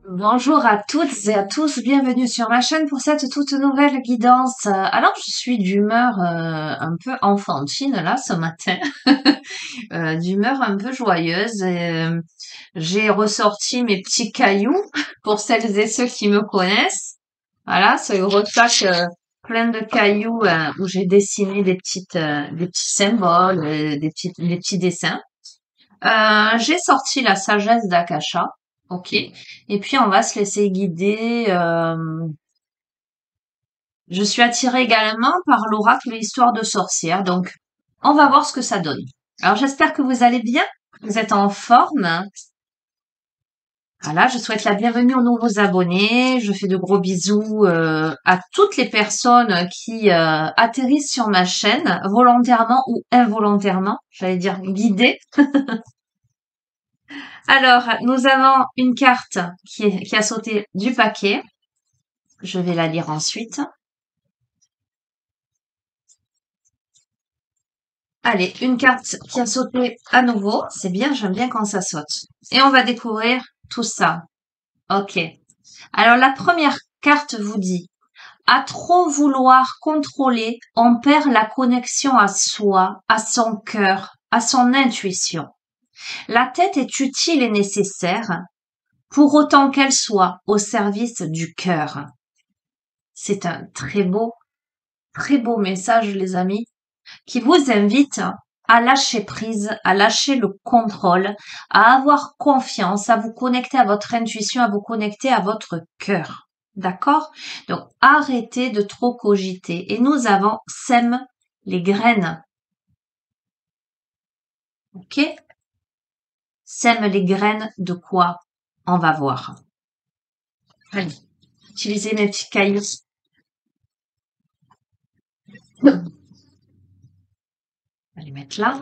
Bonjour à toutes et à tous, bienvenue sur ma chaîne pour cette toute nouvelle guidance. Alors, je suis d'humeur un peu enfantine là ce matin, d'humeur un peu joyeuse. J'ai ressorti mes petits cailloux pour celles et ceux qui me connaissent. Voilà, ce gros sac plein de cailloux où j'ai dessiné des petits symboles, des petits dessins. J'ai sorti la sagesse d'Akasha. Ok. Et puis on va se laisser guider. Je suis attirée également par l'oracle Histoire de sorcière. Donc on va voir ce que ça donne. Alors j'espère que vous allez bien. Vous êtes en forme. Voilà, je souhaite la bienvenue aux nouveaux abonnés. Je fais de gros bisous à toutes les personnes qui atterrissent sur ma chaîne, volontairement ou involontairement. J'allais dire guidées. Alors, nous avons une carte qui a sauté du paquet. Je vais la lire ensuite. Allez, une carte qui a sauté à nouveau. C'est bien, j'aime bien quand ça saute. Et on va découvrir tout ça. Ok. Alors, la première carte vous dit, à trop vouloir contrôler, on perd la connexion à soi, à son cœur, à son intuition. La tête est utile et nécessaire, pour autant qu'elle soit au service du cœur. C'est un très beau message, les amis, qui vous invite à lâcher prise, à lâcher le contrôle, à avoir confiance, à vous connecter à votre intuition, à vous connecter à votre cœur. D'accord? Donc, arrêtez de trop cogiter. Et nous avons sème les graines. Ok? Sème les graines de quoi? On va voir. Allez, utilisez mes petits cailloux. On va les mettre là.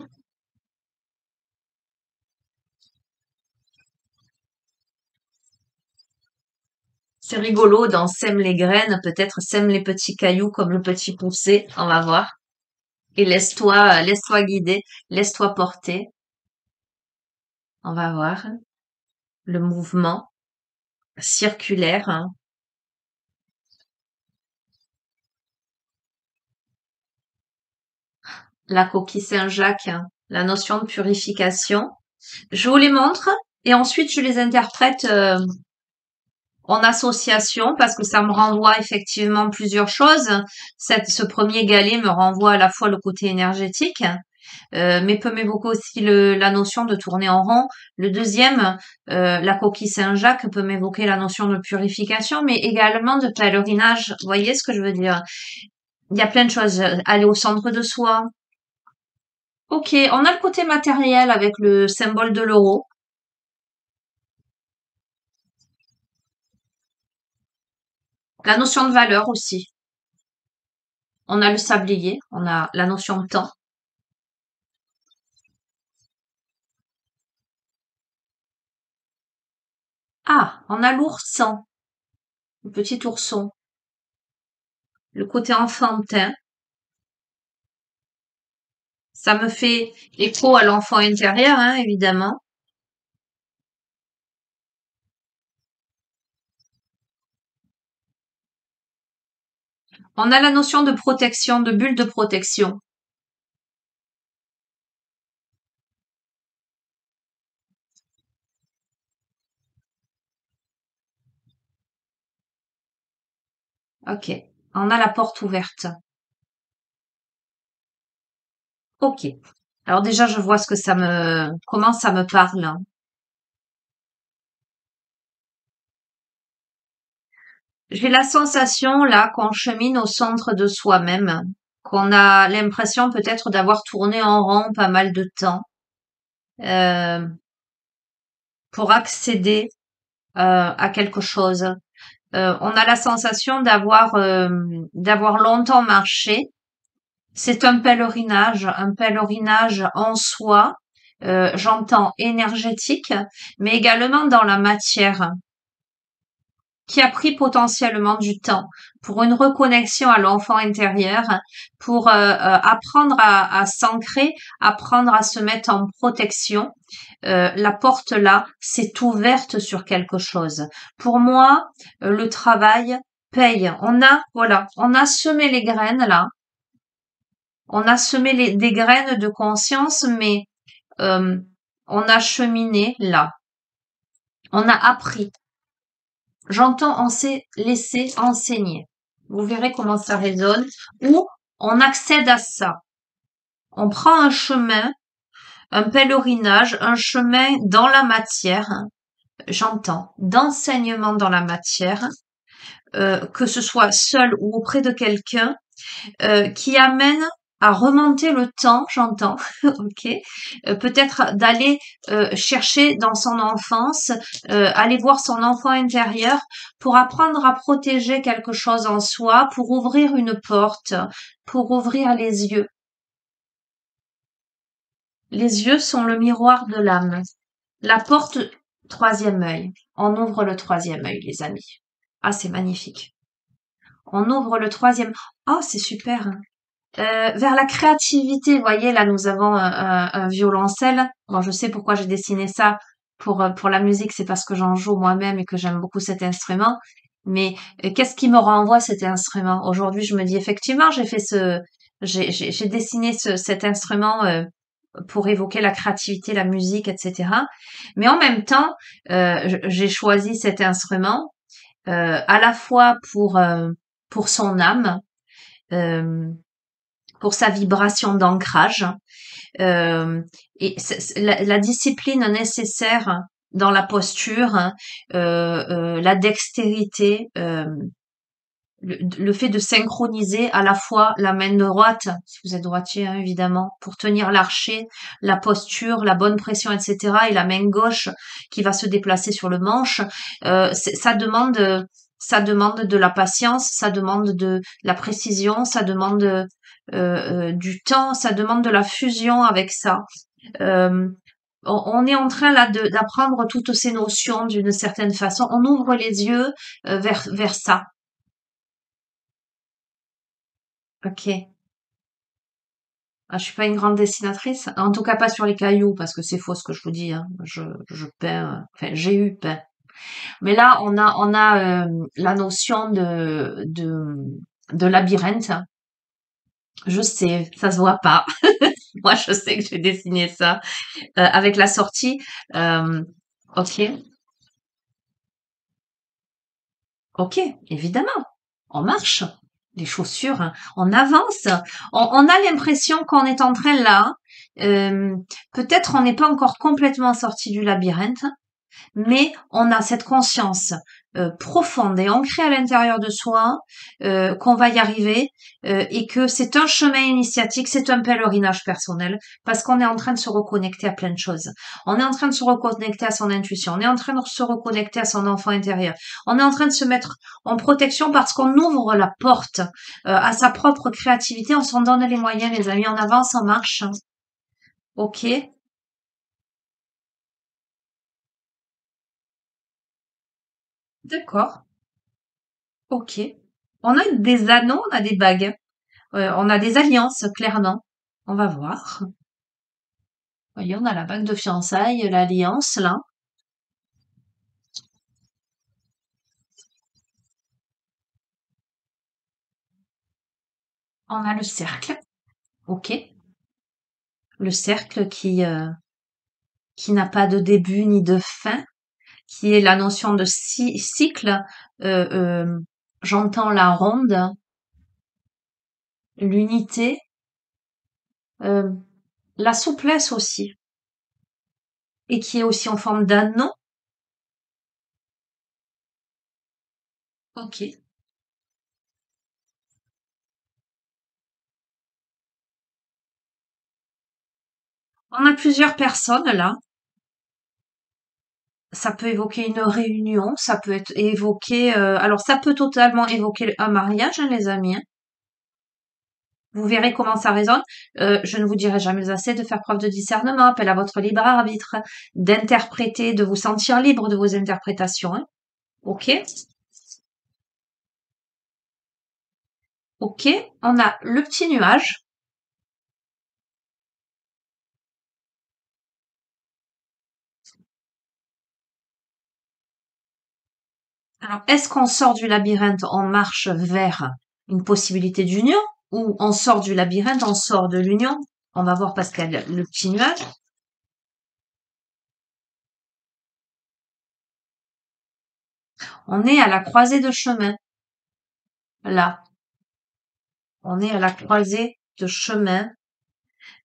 C'est rigolo dans sème les graines, peut-être sème les petits cailloux comme le petit poussé, on va voir. Et laisse-toi guider, laisse-toi porter. On va voir le mouvement circulaire, hein. La coquille Saint-Jacques, hein, la notion de purification. Je vous les montre et ensuite je les interprète en association parce que ça me renvoie effectivement plusieurs choses. Ce premier galet me renvoie à la fois le côté énergétique, mais peut m'évoquer aussi la notion de tourner en rond. Le deuxième, la coquille Saint-Jacques, peut m'évoquer la notion de purification, mais également de pèlerinage. Vous voyez ce que je veux dire? Il y a plein de choses. Aller au centre de soi. Ok, on a le côté matériel avec le symbole de l'euro. La notion de valeur aussi. On a le sablier, on a la notion de temps. Ah, on a l'ourson, le petit ourson. Le côté enfantin. Ça me fait écho à l'enfant intérieur, hein, évidemment. On a la notion de protection, de bulle de protection. Ok. On a la porte ouverte. Ok. Alors déjà, je vois comment ça me parle, hein. J'ai la sensation, là, qu'on chemine au centre de soi-même, qu'on a l'impression peut-être d'avoir tourné en rond pas mal de temps, euh, pour accéder, à quelque chose. On a la sensation d'avoir longtemps marché. C'est un pèlerinage en soi, j'entends énergétique, mais également dans la matière, qui a pris potentiellement du temps pour une reconnexion à l'enfant intérieur, pour apprendre à s'ancrer, apprendre à se mettre en protection. La porte là s'est ouverte sur quelque chose. Pour moi, le travail paye. Voilà, on a semé les graines là. On a semé des graines de conscience, mais euh, on a cheminé là. On a appris. J'entends on s'est laissé enseigner. Vous verrez comment ça résonne. Ou on accède à ça. On prend un chemin, un pèlerinage, un chemin dans la matière. J'entends d'enseignement dans la matière, que ce soit seul ou auprès de quelqu'un, qui amène à remonter le temps, j'entends, ok, peut-être d'aller chercher dans son enfance, aller voir son enfant intérieur pour apprendre à protéger quelque chose en soi, pour ouvrir une porte, pour ouvrir les yeux. Les yeux sont le miroir de l'âme. La porte, troisième œil. On ouvre le troisième œil, les amis. Ah, c'est magnifique. On ouvre le troisième. Oh, c'est super. Vers la créativité, vous voyez, là, nous avons un violoncelle. Bon, je sais pourquoi j'ai dessiné ça pour la musique, c'est parce que j'en joue moi-même et que j'aime beaucoup cet instrument. Mais qu'est-ce qui me renvoie cet instrument? Aujourd'hui, je me dis effectivement, j'ai dessiné cet instrument pour évoquer la créativité, la musique, etc. Mais en même temps, j'ai choisi cet instrument à la fois pour son âme, euh, pour sa vibration d'ancrage, euh, et la discipline nécessaire dans la posture, la dextérité, le fait de synchroniser à la fois la main droite, si vous êtes droitier hein, évidemment, pour tenir l'archet, la posture, la bonne pression, etc., et la main gauche qui va se déplacer sur le manche, ça demande de la patience, ça demande de la précision, ça demande du temps, ça demande de la fusion avec ça. Euh, on est en train là d'apprendre toutes ces notions d'une certaine façon. On ouvre les yeux vers ça. Ok. Ah, je suis pas une grande dessinatrice. En tout cas, pas sur les cailloux, parce que c'est faux ce que je vous dis. Hein. Je peins. Enfin, j'ai eu peint. Mais là, on a la notion de labyrinthe. Je sais, ça se voit pas. Moi, je sais que j'ai dessiné ça avec la sortie. Euh, ok, ok, évidemment, on marche. Les chaussures, hein, on avance. On a l'impression qu'on est en train là. euh, Peut-être on n'est pas encore complètement sorti du labyrinthe, mais on a cette conscience profonde et ancrée à l'intérieur de soi qu'on va y arriver et que c'est un chemin initiatique, c'est un pèlerinage personnel parce qu'on est en train de se reconnecter à plein de choses. On est en train de se reconnecter à son intuition, on est en train de se reconnecter à son enfant intérieur. On est en train de se mettre en protection parce qu'on ouvre la porte à sa propre créativité, on s'en donne les moyens les amis, on avance, on marche. Ok, d'accord. Ok. On a des anneaux, on a des bagues, on a des alliances, clairement. On va voir. Voyez, on a la bague de fiançailles, l'alliance, là. On a le cercle. Ok. Le cercle qui n'a pas de début ni de fin, qui est la notion de cycle. Euh, euh, J'entends la ronde, l'unité, euh, la souplesse aussi, et qui est aussi en forme d'anneau. Ok. On a plusieurs personnes là. Ça peut évoquer une réunion, ça peut être évoqué, alors ça peut totalement évoquer un mariage, hein, les amis. Hein. Vous verrez comment ça résonne. Je ne vous dirai jamais assez de faire preuve de discernement, appel à votre libre arbitre, d'interpréter, de vous sentir libre de vos interprétations. Hein. Ok. Ok, on a le petit nuage. Alors, est-ce qu'on sort du labyrinthe, on marche vers une possibilité d'union ou on sort du labyrinthe, on sort de l'union? On va voir parce qu'il y a le petit nuage. On est à la croisée de chemin. Là, on est à la croisée de chemin,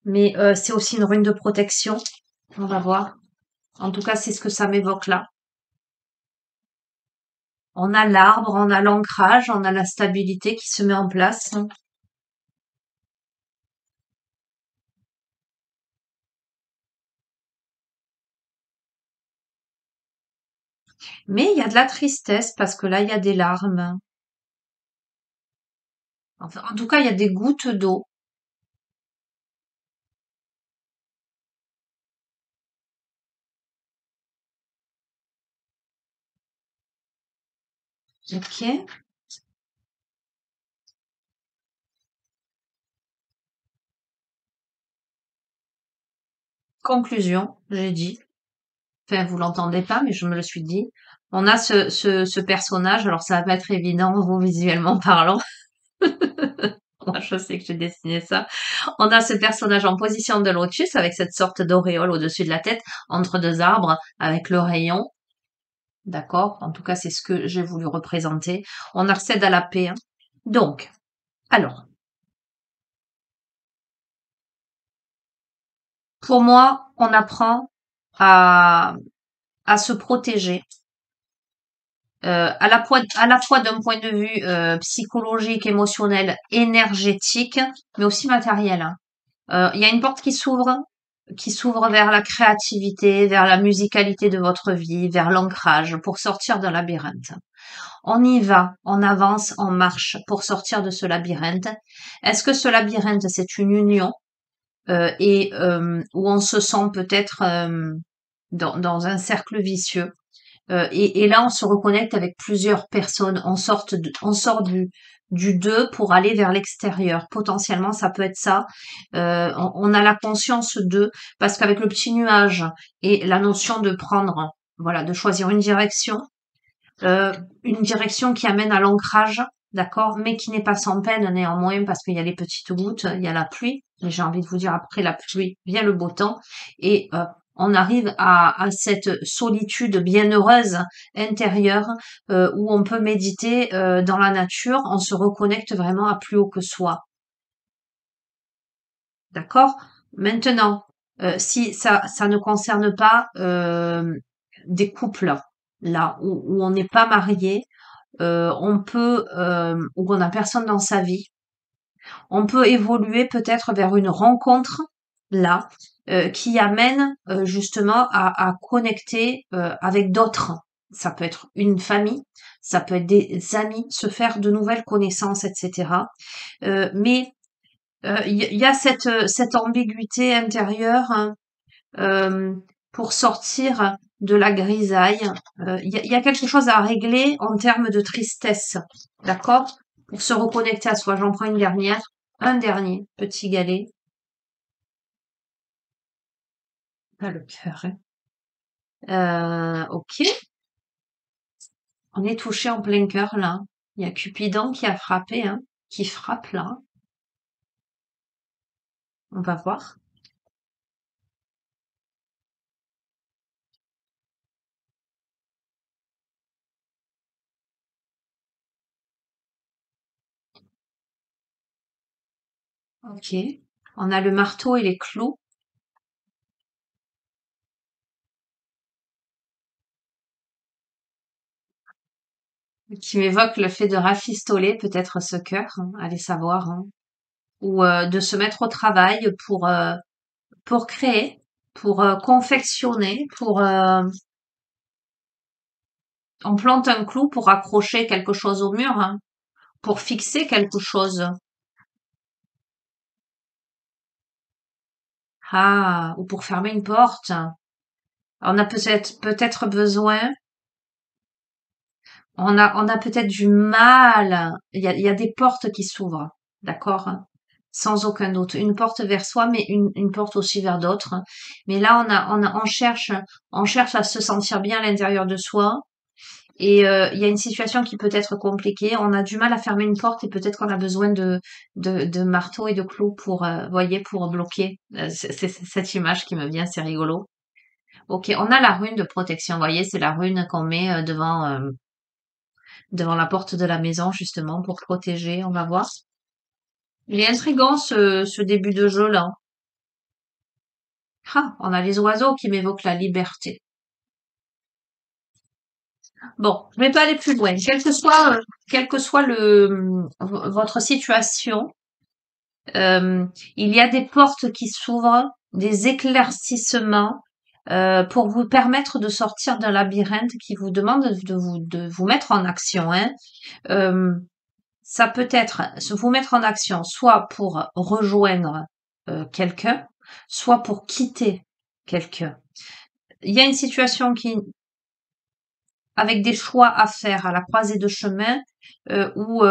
mais c'est aussi une rune de protection. On va voir. En tout cas, c'est ce que ça m'évoque là. On a l'arbre, on a l'ancrage, on a la stabilité qui se met en place. Mais il y a de la tristesse parce que là, il y a des larmes. Enfin, en tout cas, il y a des gouttes d'eau. Ok. Conclusion, j'ai dit. Enfin, vous l'entendez pas, mais je me le suis dit. On a ce personnage, alors ça va pas être évident, vous, visuellement parlant. Moi, je sais que j'ai dessiné ça. On a ce personnage en position de lotus avec cette sorte d'auréole au-dessus de la tête, entre deux arbres, avec le rayon. D'accord? En tout cas, c'est ce que j'ai voulu représenter. On accède à la paix, hein. Donc, alors, pour moi, on apprend à, à se protéger, à la fois d'un point de vue psychologique, émotionnel, énergétique, mais aussi matériel, hein. Il y a une porte qui s'ouvre vers la créativité, vers la musicalité de votre vie, vers l'ancrage, pour sortir d'un labyrinthe. On y va, on avance, on marche pour sortir de ce labyrinthe. Est-ce que ce labyrinthe, c'est une union et où on se sent peut-être dans un cercle vicieux? Et là, on se reconnecte avec plusieurs personnes. On sort du deux pour aller vers l'extérieur. Potentiellement, ça peut être ça. On a la conscience d'eux parce qu'avec le petit nuage et la notion de prendre, voilà, de choisir une direction qui amène à l'ancrage, d'accord, mais qui n'est pas sans peine néanmoins parce qu'il y a les petites gouttes, il y a la pluie. Mais j'ai envie de vous dire, après la pluie vient le beau temps et on arrive à cette solitude bienheureuse intérieure où on peut méditer dans la nature, on se reconnecte vraiment à plus haut que soi, d'accord? Maintenant, si ça ne concerne pas des couples là où on n'est pas marié, où on n'a personne dans sa vie, on peut évoluer peut-être vers une rencontre là qui amène justement à connecter avec d'autres. Ça peut être une famille, ça peut être des amis, se faire de nouvelles connaissances, etc. Mais il y a cette ambiguïté intérieure, hein, euh, pour sortir de la grisaille. Il y a quelque chose à régler en termes de tristesse, d'accord? Pour se reconnecter à soi. J'en prends une dernière, un dernier petit galet. Pas le cœur, hein. Ok, on est touché en plein cœur là. Il y a Cupidon qui a frappé, hein, qui frappe là. On va voir. Ok. On a le marteau et les clous qui m'évoquent le fait de rafistoler peut-être ce cœur, hein, allez savoir, hein, ou de se mettre au travail pour créer, pour confectionner, on plante un clou pour accrocher quelque chose au mur, hein, pour fixer quelque chose. Ah, ou pour fermer une porte. On a peut-être besoin, On a peut-être du mal. Il y a des portes qui s'ouvrent, d'accord? Sans aucun doute. Une porte vers soi, mais une porte aussi vers d'autres. Mais là, on cherche à se sentir bien à l'intérieur de soi. Et il y a une situation qui peut être compliquée. On a du mal à fermer une porte et peut-être qu'on a besoin de marteau et de clous pour, voyez, pour bloquer. C'est cette image qui me vient, c'est rigolo. Ok, on a la rune de protection. Vous voyez, c'est la rune qu'on met devant la porte de la maison, justement, pour protéger. On va voir. Il est intriguant, ce début de jeu-là. Ah, on a les oiseaux qui m'évoquent la liberté. Bon, je vais pas aller plus loin. Quelle que soit votre situation, il y a des portes qui s'ouvrent, des éclaircissements pour vous permettre de sortir d'un labyrinthe qui vous demande de vous mettre en action. Hein. Euh, Ça peut être se vous mettre en action soit pour rejoindre quelqu'un, soit pour quitter quelqu'un. Il y a une situation qui, avec des choix à faire à la croisée de chemin, où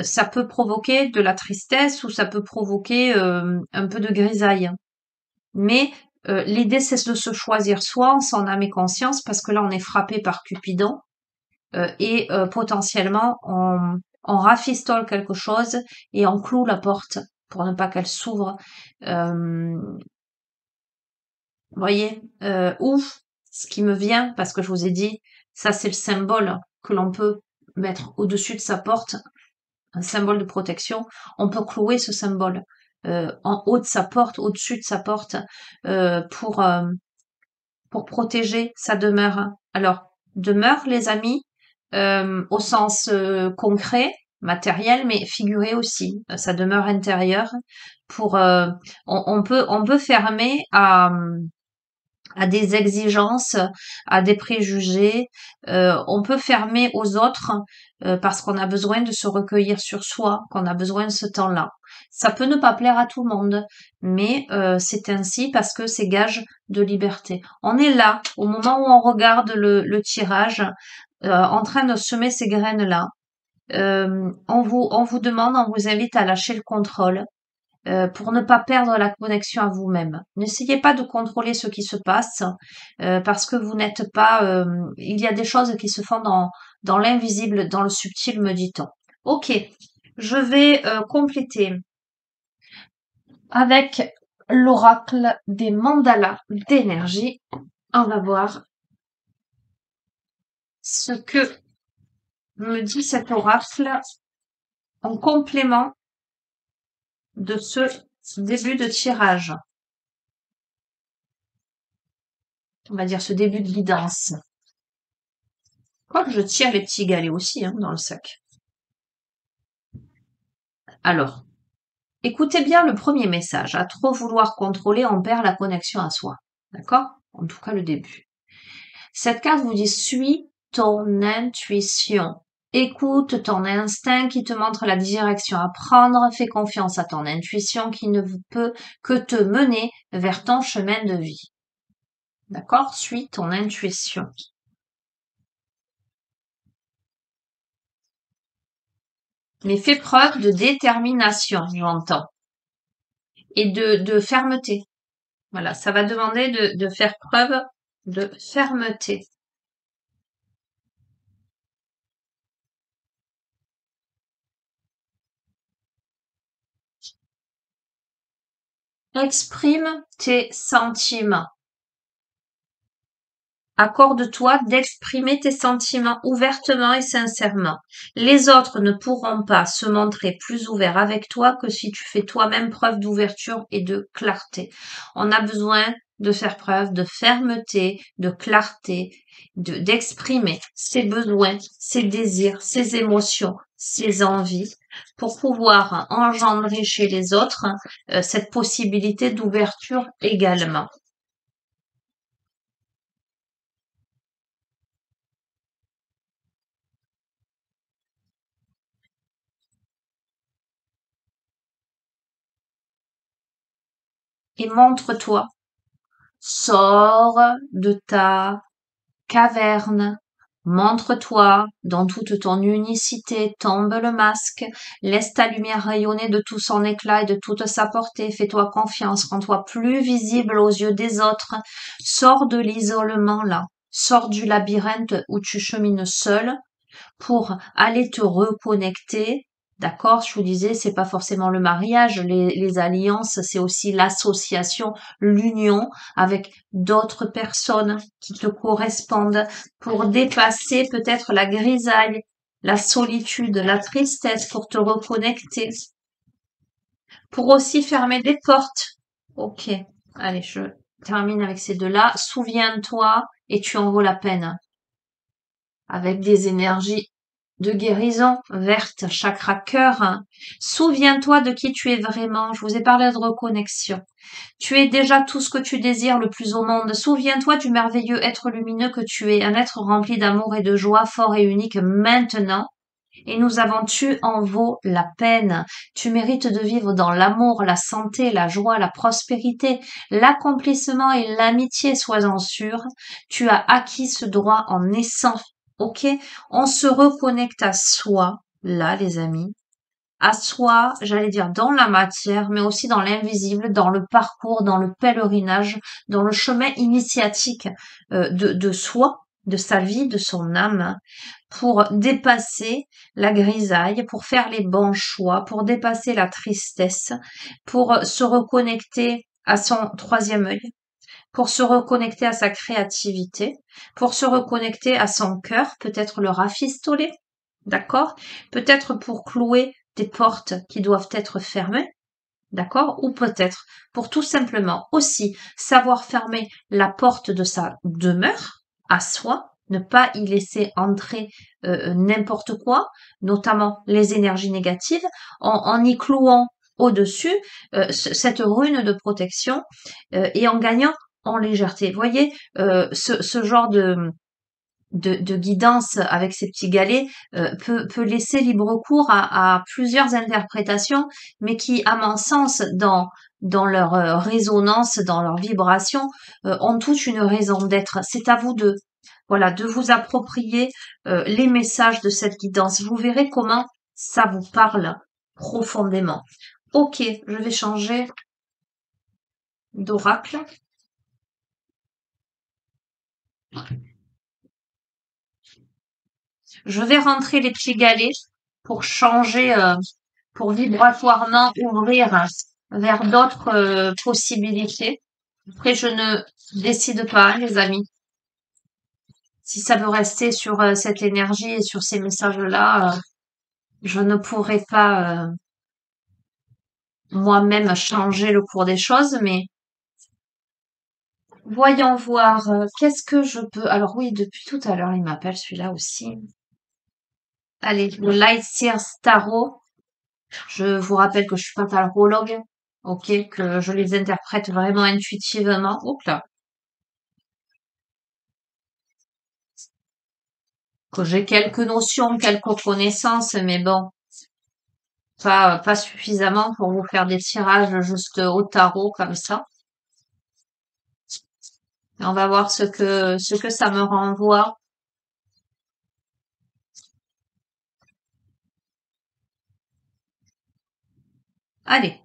ça peut provoquer de la tristesse ou ça peut provoquer un peu de grisaille. Mais l'idée, c'est de se choisir soit en s'en âme et conscience, parce que là, on est frappé par Cupidon, et potentiellement on rafistole quelque chose et on cloue la porte pour ne pas qu'elle s'ouvre. Vous voyez, ou ce qui me vient, parce que je vous ai dit, ça c'est le symbole que l'on peut mettre au-dessus de sa porte, un symbole de protection. On peut clouer ce symbole en haut de sa porte, au-dessus de sa porte, euh, pour euh, pour protéger sa demeure. Alors, demeure, les amis, au sens concret, matériel, mais figuré aussi, sa demeure intérieure. Pour, on peut fermer à des exigences, à des préjugés. On peut fermer aux autres parce qu'on a besoin de se recueillir sur soi, qu'on a besoin de ce temps-là. Ça peut ne pas plaire à tout le monde, mais c'est ainsi parce que c'est gage de liberté. On est là, au moment où on regarde le tirage, en train de semer ces graines-là. On vous demande, on vous invite à lâcher le contrôle pour ne pas perdre la connexion à vous-même. N'essayez pas de contrôler ce qui se passe parce que vous n'êtes pas. Il y a des choses qui se font dans l'invisible, dans le subtil, me dit-on. Ok, je vais compléter avec l'oracle des mandalas d'énergie. On va voir ce que me dit cet oracle en complément de ce début de tirage. On va dire ce début de guidance. Quoique je tire les petits galets aussi hein, dans le sac. Alors, écoutez bien le premier message. À trop vouloir contrôler, on perd la connexion à soi. D'accord? En tout cas, le début. Cette carte vous dit suis ton intuition. Écoute ton instinct qui te montre la direction à prendre. Fais confiance à ton intuition qui ne peut que te mener vers ton chemin de vie. D'accord? Suis ton intuition. Mais fais preuve de détermination, j'entends. Et de fermeté. Voilà, ça va demander de faire preuve de fermeté. Exprime tes sentiments. Accorde-toi d'exprimer tes sentiments ouvertement et sincèrement. Les autres ne pourront pas se montrer plus ouverts avec toi que si tu fais toi-même preuve d'ouverture et de clarté. On a besoin de faire preuve de fermeté, de clarté, d'exprimer ses besoins, ses désirs, ses émotions, ses envies, pour pouvoir engendrer chez les autres cette possibilité d'ouverture également. Et montre-toi. Sors de ta caverne, Montre-toi dans toute ton unicité, tombe le masque, laisse ta lumière rayonner de tout son éclat et de toute sa portée, fais-toi confiance, rends-toi plus visible aux yeux des autres, sors de l'isolement là, sors du labyrinthe où tu chemines seul pour aller te reconnecter. D'accord, je vous disais, c'est pas forcément le mariage, les alliances, c'est aussi l'association, l'union avec d'autres personnes qui te correspondent pour dépasser peut-être la grisaille, la solitude, la tristesse, pour te reconnecter, pour aussi fermer des portes. Ok, allez, je termine avec ces deux-là. Souviens-toi et tu en vaux la peine. Avec des énergies de guérison verte, chakra cœur. Hein. Souviens-toi de qui tu es vraiment. Je vous ai parlé de reconnexion. Tu es déjà tout ce que tu désires le plus au monde. Souviens-toi du merveilleux être lumineux que tu es, un être rempli d'amour et de joie, fort et unique maintenant. Et nous avons, tu en vaut la peine. Tu mérites de vivre dans l'amour, la santé, la joie, la prospérité, l'accomplissement et l'amitié, sois-en sûr. Tu as acquis ce droit en naissant. Ok? On se reconnecte à soi, là, les amis. À soi, j'allais dire dans la matière, mais aussi dans l'invisible, dans le parcours, dans le pèlerinage, dans le chemin initiatique de soi, de sa vie, de son âme, pour dépasser la grisaille, pour faire les bons choix, pour dépasser la tristesse, pour se reconnecter à son troisième œil, pour se reconnecter à sa créativité, pour se reconnecter à son cœur, peut-être le rafistoler, d'accord? Peut-être pour clouer des portes qui doivent être fermées, d'accord? Ou peut-être pour tout simplement aussi savoir fermer la porte de sa demeure à soi, ne pas y laisser entrer n'importe quoi, notamment les énergies négatives, en y clouant au-dessus cette rune de protection et en gagnant en légèreté. Vous voyez, ce genre de guidance avec ces petits galets peut laisser libre cours à plusieurs interprétations, mais qui, à mon sens, dans leur résonance, dans leur vibration, ont toutes une raison d'être. C'est à vous voilà, de vous approprier les messages de cette guidance. Vous verrez comment ça vous parle profondément. Ok, je vais changer d'oracle. Je vais rentrer les petits galets pour changer, pour vibratoirement ouvrir vers d'autres possibilités. Après, je ne décide pas, hein, les amis. Si ça veut rester sur cette énergie et sur ces messages-là, je ne pourrai pas moi-même changer le cours des choses, mais voyons voir, qu'est-ce que je peux... Alors oui, depuis tout à l'heure, il m'appelle celui-là aussi. Allez, le Light Seers Tarot. Je vous rappelle que je suis pas tarologue, ok, que je les interprète vraiment intuitivement. Oups là. Que j'ai quelques notions, quelques connaissances, mais bon, pas suffisamment pour vous faire des tirages juste au tarot comme ça. Et on va voir ce que ça me renvoie. Allez.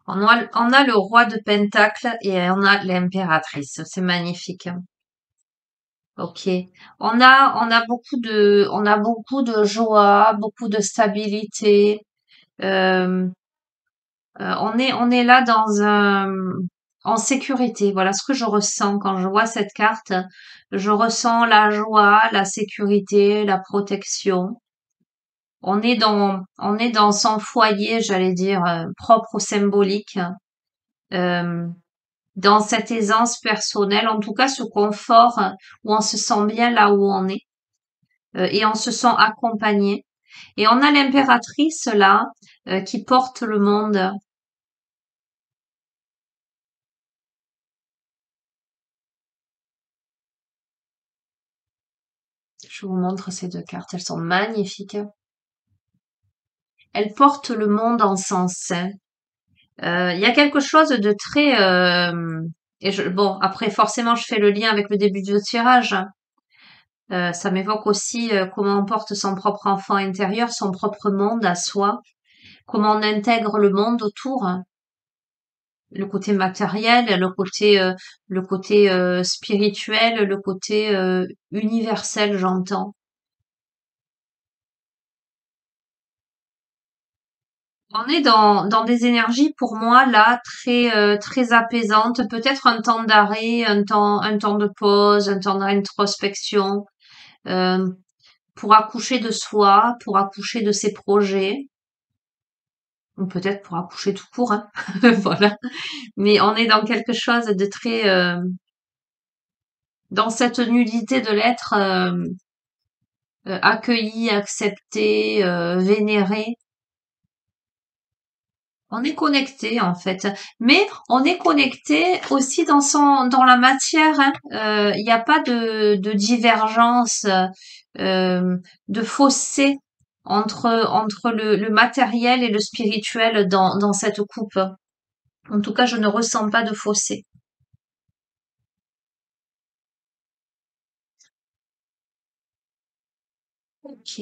On a le roi de Pentacle et on a l'impératrice. C'est magnifique. Ok. On a beaucoup de joie, beaucoup de stabilité. Euh, on est là en sécurité. Voilà ce que je ressens quand je vois cette carte. Je ressens la joie, la sécurité, la protection. On est dans son foyer, j'allais dire, propre ou symbolique. Euh, dans cette aisance personnelle, en tout cas ce confort où on se sent bien là où on est et on se sent accompagné. Et on a l'impératrice là qui porte le monde. Je vous montre ces deux cartes, elles sont magnifiques. Elle porte le monde en son sein. Il y a quelque chose de très Et bon, après, forcément, je fais le lien avec le début du tirage, hein. Ça m'évoque aussi comment on porte son propre enfant intérieur, son propre monde à soi, comment on intègre le monde autour, hein. Le côté matériel, le côté spirituel, le côté universel, j'entends. On est dans des énergies pour moi là très apaisantes, peut-être un temps d'arrêt, un temps de pause, un temps d'introspection, euh, pour accoucher de soi, pour accoucher de ses projets, ou peut-être pour accoucher tout court, hein. Voilà. Mais on est dans quelque chose de très dans cette nullité de l'être accueilli, accepté, vénéré. On est connecté en fait, mais on est connecté aussi dans la matière, hein. Il n'y a pas de divergence, de fossé entre le matériel et le spirituel dans cette coupe. En tout cas, je ne ressens pas de fossé. Ok.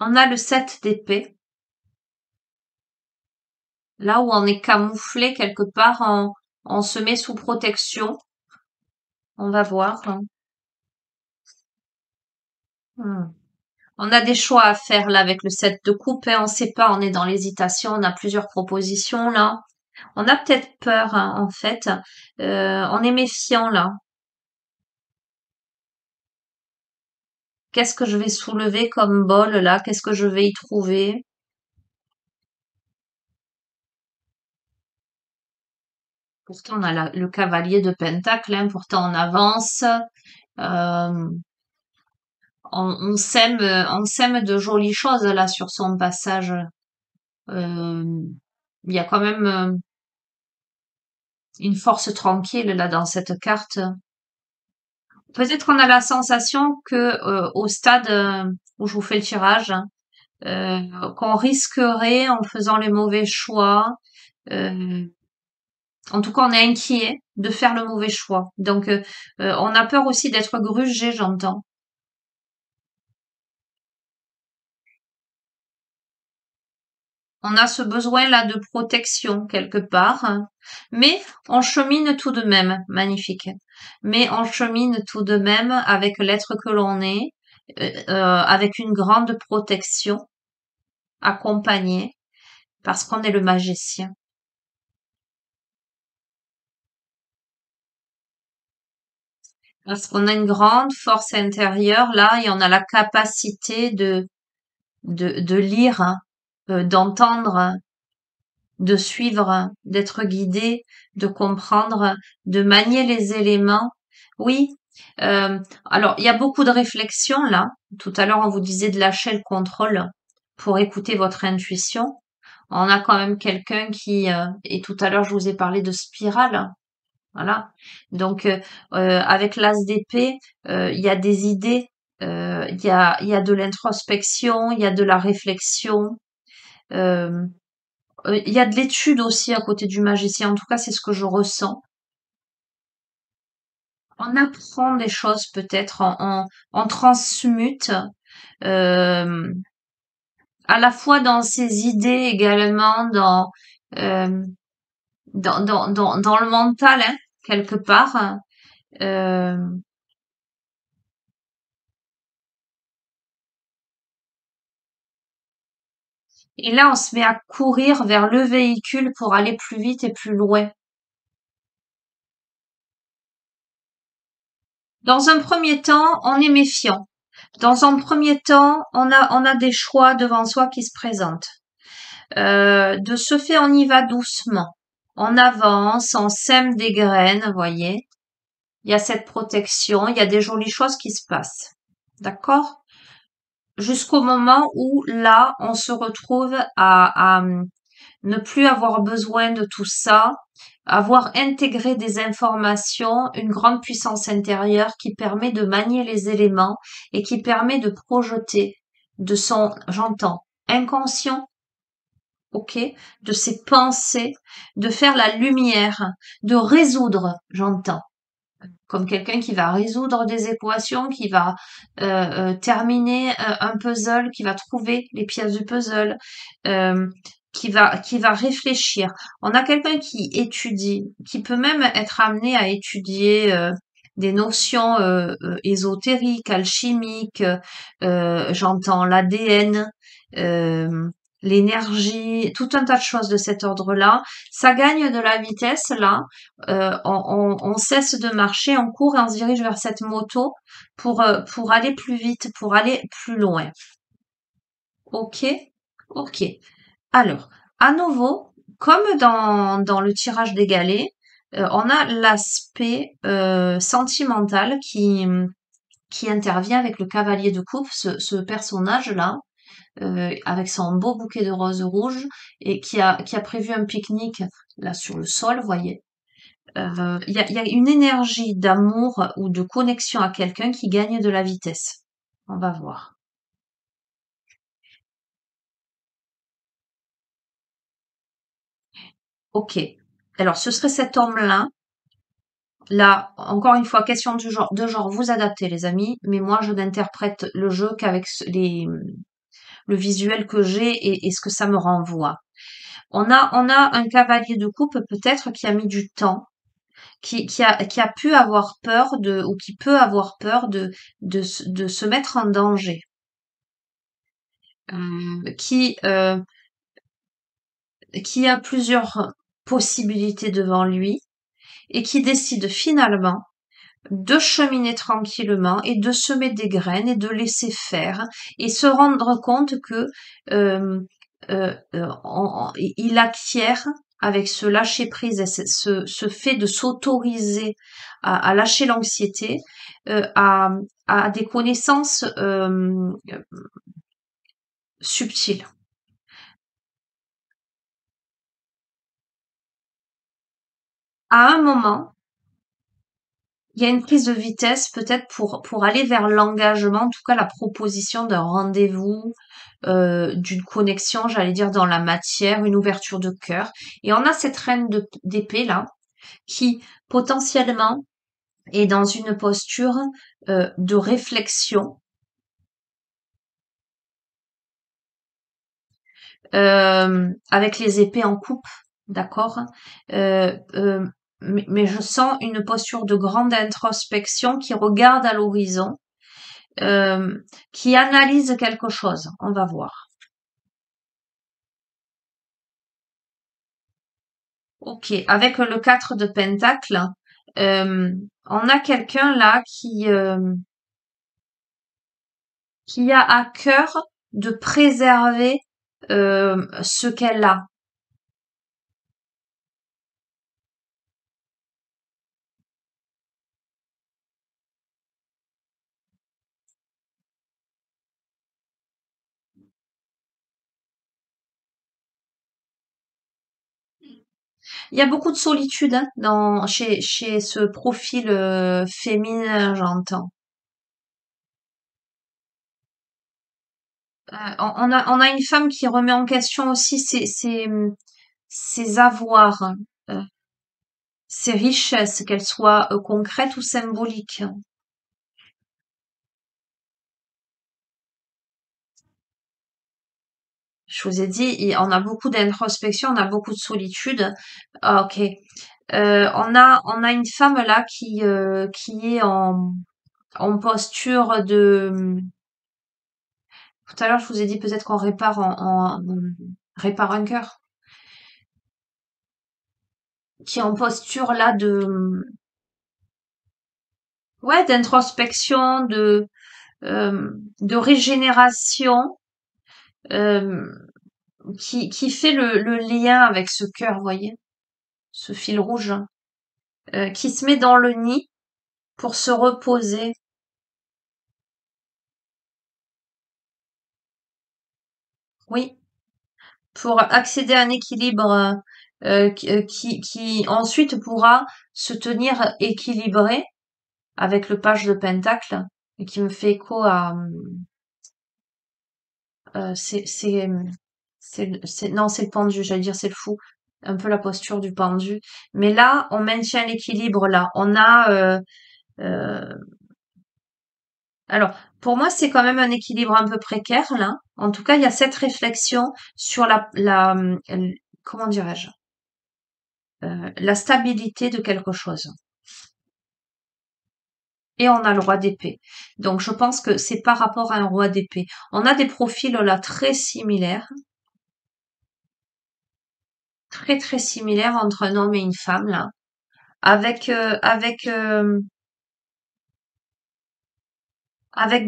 On a le 7 d'épée, là où on est camouflé quelque part, on se met sous protection. On va voir, hein. Hmm. On a des choix à faire là avec le 7 de coupe, hein. On sait pas, on est dans l'hésitation, on a plusieurs propositions là. On a peut-être peur, hein, en fait. On est méfiant là. Qu'est-ce que je vais soulever comme bol là? Qu'est-ce que je vais y trouver? Pourtant, on a le cavalier de Pentacle, hein. Pourtant, on avance. Euh, on sème de jolies choses là sur son passage. Euh, il y a quand même une force tranquille là dans cette carte. Peut-être qu'on a la sensation que au stade où je vous fais le tirage, qu'on risquerait en faisant les mauvais choix. euh, En tout cas, on est inquiet de faire le mauvais choix. Donc, on a peur aussi d'être grugé, j'entends. On a ce besoin-là de protection quelque part, hein. Mais on chemine tout de même, magnifique. Mais on chemine tout de même avec l'être que l'on est, avec une grande protection, accompagnée, parce qu'on est le magicien. Parce qu'on a une grande force intérieure là et on a la capacité de lire, hein, d'entendre, hein, de suivre, hein, d'être guidé, de comprendre, de manier les éléments. Oui. Alors, il y a beaucoup de réflexions là. Tout à l'heure, on vous disait de lâcher le contrôle pour écouter votre intuition. On a quand même quelqu'un qui, et tout à l'heure, je vous ai parlé de spirale. Voilà. Donc, avec l'as d'épée, il y a des idées, il y a de l'introspection, il y a de la réflexion, euh, il y a de l'étude aussi à côté du magicien. En tout cas, c'est ce que je ressens. On apprend des choses peut-être, on transmute, euh, à la fois dans ses idées également, euh, dans le mental, hein, quelque part. Euh, et là, on se met à courir vers le véhicule pour aller plus vite et plus loin. Dans un premier temps, on est méfiant. Dans un premier temps, on a des choix devant soi qui se présentent. De ce fait, on y va doucement. On avance, on sème des graines, voyez. Il y a cette protection, il y a des jolies choses qui se passent. D'accord? Jusqu'au moment où là, on se retrouve à ne plus avoir besoin de tout ça, avoir intégré des informations, une grande puissance intérieure qui permet de manier les éléments et qui permet de projeter de son, j'entends, inconscient ok, de ses pensées, de faire la lumière, de résoudre, j'entends, comme quelqu'un qui va résoudre des équations, qui va terminer un puzzle, qui va trouver les pièces du puzzle, euh, qui va réfléchir. On a quelqu'un qui étudie, qui peut même être amené à étudier des notions ésotériques, alchimiques, j'entends l'ADN, euh, l'énergie, tout un tas de choses de cet ordre-là. Ça gagne de la vitesse là. On cesse de marcher, on court et on se dirige vers cette moto pour aller plus vite, pour aller plus loin. Ok, ok. Alors, à nouveau, comme dans le tirage des galets, on a l'aspect sentimental qui intervient avec le cavalier de coupe, ce personnage-là, avec son beau bouquet de roses rouges et qui a prévu un pique-nique là sur le sol, voyez. Il y a une énergie d'amour ou de connexion à quelqu'un qui gagne de la vitesse. On va voir. Ok. Alors, ce serait cet homme-là. Là, encore une fois, question de genre, vous adaptez, les amis. Mais moi, je n'interprète le jeu qu'avec le visuel que j'ai et ce que ça me renvoie. On a un cavalier de coupe peut-être qui a mis du temps, qui a pu avoir peur ou qui peut avoir peur de se mettre en danger, qui a plusieurs possibilités devant lui et qui décide finalement de cheminer tranquillement et de semer des graines et de laisser faire et se rendre compte que euh, il acquiert avec ce lâcher prise et ce fait de s'autoriser à lâcher l'anxiété, à des connaissances subtiles. À un moment, il y a une prise de vitesse peut-être pour aller vers l'engagement, en tout cas la proposition d'un rendez-vous, d'une connexion, j'allais dire, dans la matière, une ouverture de cœur. Et on a cette reine d'épée là, qui potentiellement est dans une posture de réflexion, avec les épées en coupe, d'accord? Euh, euh, mais je sens une posture de grande introspection qui regarde à l'horizon, qui analyse quelque chose. On va voir. Ok, avec le 4 de Pentacle, euh, on a quelqu'un là qui a à cœur de préserver ce qu'elle a. Il y a beaucoup de solitude hein, chez ce profil féminin, j'entends. On a une femme qui remet en question aussi ses avoirs, hein, euh, ses richesses, qu'elles soient concrètes ou symboliques. Je vous ai dit, on a beaucoup d'introspection, on a beaucoup de solitude. Ah, ok. On a une femme là qui est en posture de. Tout à l'heure, je vous ai dit peut-être qu'on répare un cœur, qui est en posture là ouais, d'introspection, de régénération, euh, qui fait le lien avec ce cœur, vous voyez, ce fil rouge, qui se met dans le nid pour se reposer. Oui, pour accéder à un équilibre qui ensuite pourra se tenir équilibré avec le page de Pentacle et qui me fait écho à c'est Non, c'est le pendu, j'allais dire c'est le fou. Un peu la posture du pendu. Mais là, on maintient l'équilibre là. On a, euh, alors, pour moi, c'est quand même un équilibre un peu précaire là. En tout cas, il y a cette réflexion sur comment dirais-je, la stabilité de quelque chose. Et on a le roi d'épée. Donc, je pense que c'est par rapport à un roi d'épée. On a des profils là très similaires, très très similaires entre un homme et une femme là, avec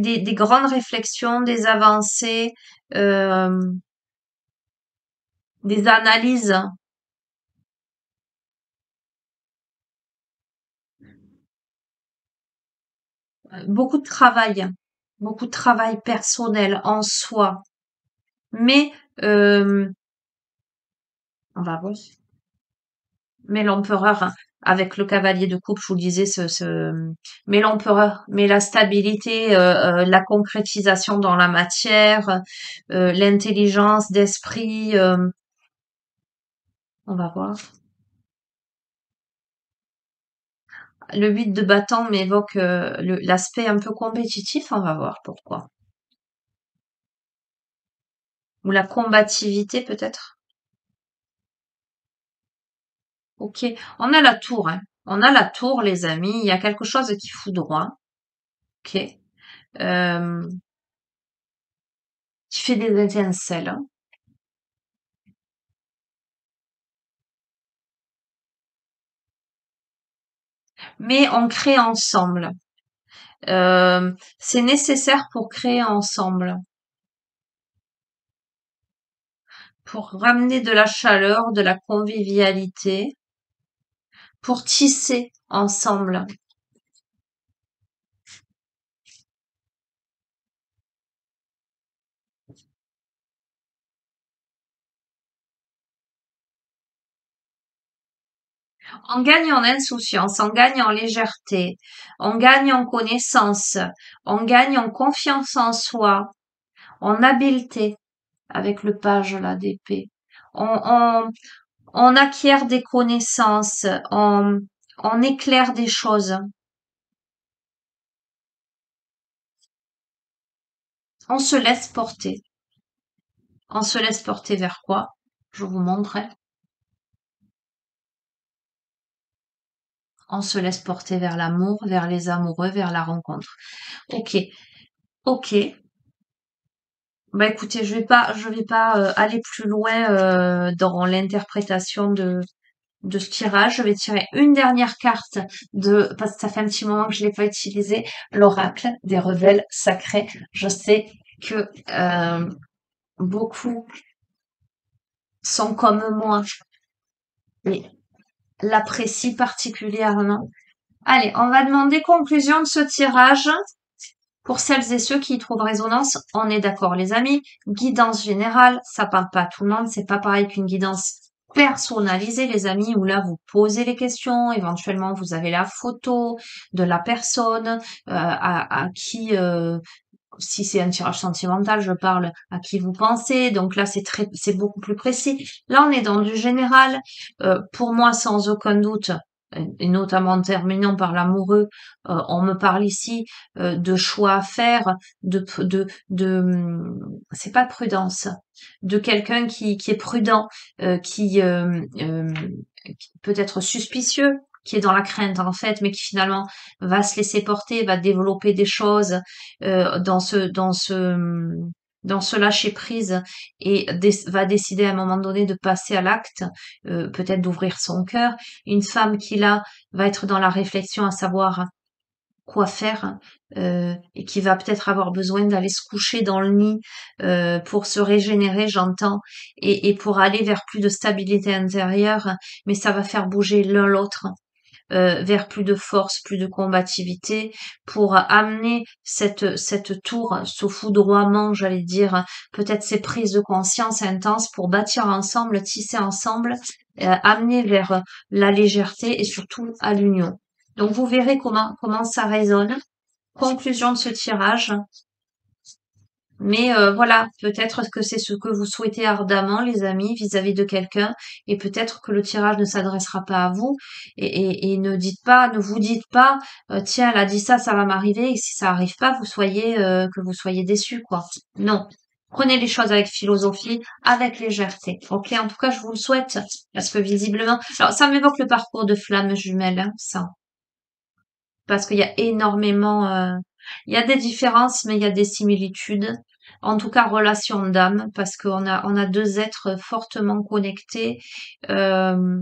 des grandes réflexions, des avancées, euh, des analyses, beaucoup de travail personnel en soi. Mais on va voir. Mais l'empereur, hein, avec le cavalier de coupe, je vous le disais, mais l'empereur, mais la stabilité, la concrétisation dans la matière, l'intelligence d'esprit, on va voir. Le 8 de bâton m'évoque l'aspect un peu compétitif, on va voir pourquoi. Ou la combativité peut-être. Ok, on a la tour, hein. On a la tour, les amis. Il y a quelque chose qui foudroie. Ok. Euh, qui fait des étincelles, hein. Mais on crée ensemble. C'est nécessaire pour créer ensemble, pour ramener de la chaleur, de la convivialité, pour tisser ensemble. On gagne en insouciance, on gagne en légèreté, on gagne en connaissance, on gagne en confiance en soi, en habileté avec le page là d'épée. On, on acquiert des connaissances, on éclaire des choses, on se laisse porter. On se laisse porter vers quoi? Je vous montrerai. On se laisse porter vers l'amour, vers les amoureux, vers la rencontre. Ok, ok. Bah écoutez, je vais pas aller plus loin dans l'interprétation de ce tirage. Je vais tirer une dernière carte parce que ça fait un petit moment que je l'ai pas utilisé, l'oracle des rebelles sacrés. Je sais que beaucoup sont comme moi et l'apprécient particulièrement. Allez, on va demander conclusion de ce tirage. Pour celles et ceux qui y trouvent résonance, on est d'accord, les amis. Guidance générale, ça parle pas à tout le monde. C'est pas pareil qu'une guidance personnalisée, les amis, où là, vous posez les questions. Éventuellement, vous avez la photo de la personne à qui, si c'est un tirage sentimental, je parle à qui vous pensez. Donc là, c'est beaucoup plus précis. Là, on est dans du général. Pour moi, sans aucun doute, et notamment en terminant par l'amoureux, on me parle ici de choix à faire, c'est pas de prudence, de quelqu'un qui est prudent, qui peut être suspicieux, qui est dans la crainte en fait, mais qui finalement va se laisser porter, va développer des choses dans ce lâcher prise et va décider à un moment donné de passer à l'acte, peut-être d'ouvrir son cœur. Une femme qui là va être dans la réflexion à savoir quoi faire et qui va peut-être avoir besoin d'aller se coucher dans le nid pour se régénérer, j'entends, et pour aller vers plus de stabilité intérieure, mais ça va faire bouger l'un l'autre vers plus de force, plus de combativité, pour amener cette tour, ce foudroiement, j'allais dire, peut-être ces prises de conscience intenses pour bâtir ensemble, tisser ensemble, amener vers la légèreté et surtout à l'union. Donc vous verrez comment ça résonne. Conclusion de ce tirage. Mais voilà, peut-être que c'est ce que vous souhaitez ardemment, les amis, vis-à-vis de quelqu'un, et peut-être que le tirage ne s'adressera pas à vous. Et ne vous dites pas, tiens, elle a dit ça, ça va m'arriver, et si ça arrive pas, que vous soyez déçus, quoi. Non. Prenez les choses avec philosophie, avec légèreté. Ok, en tout cas, je vous le souhaite, parce que visiblement, alors ça m'évoque le parcours de flamme jumelle, hein, ça, parce qu'il y a énormément, il y a des différences, mais il y a des similitudes. En tout cas, relation d'âme, parce on a deux êtres fortement connectés. Euh,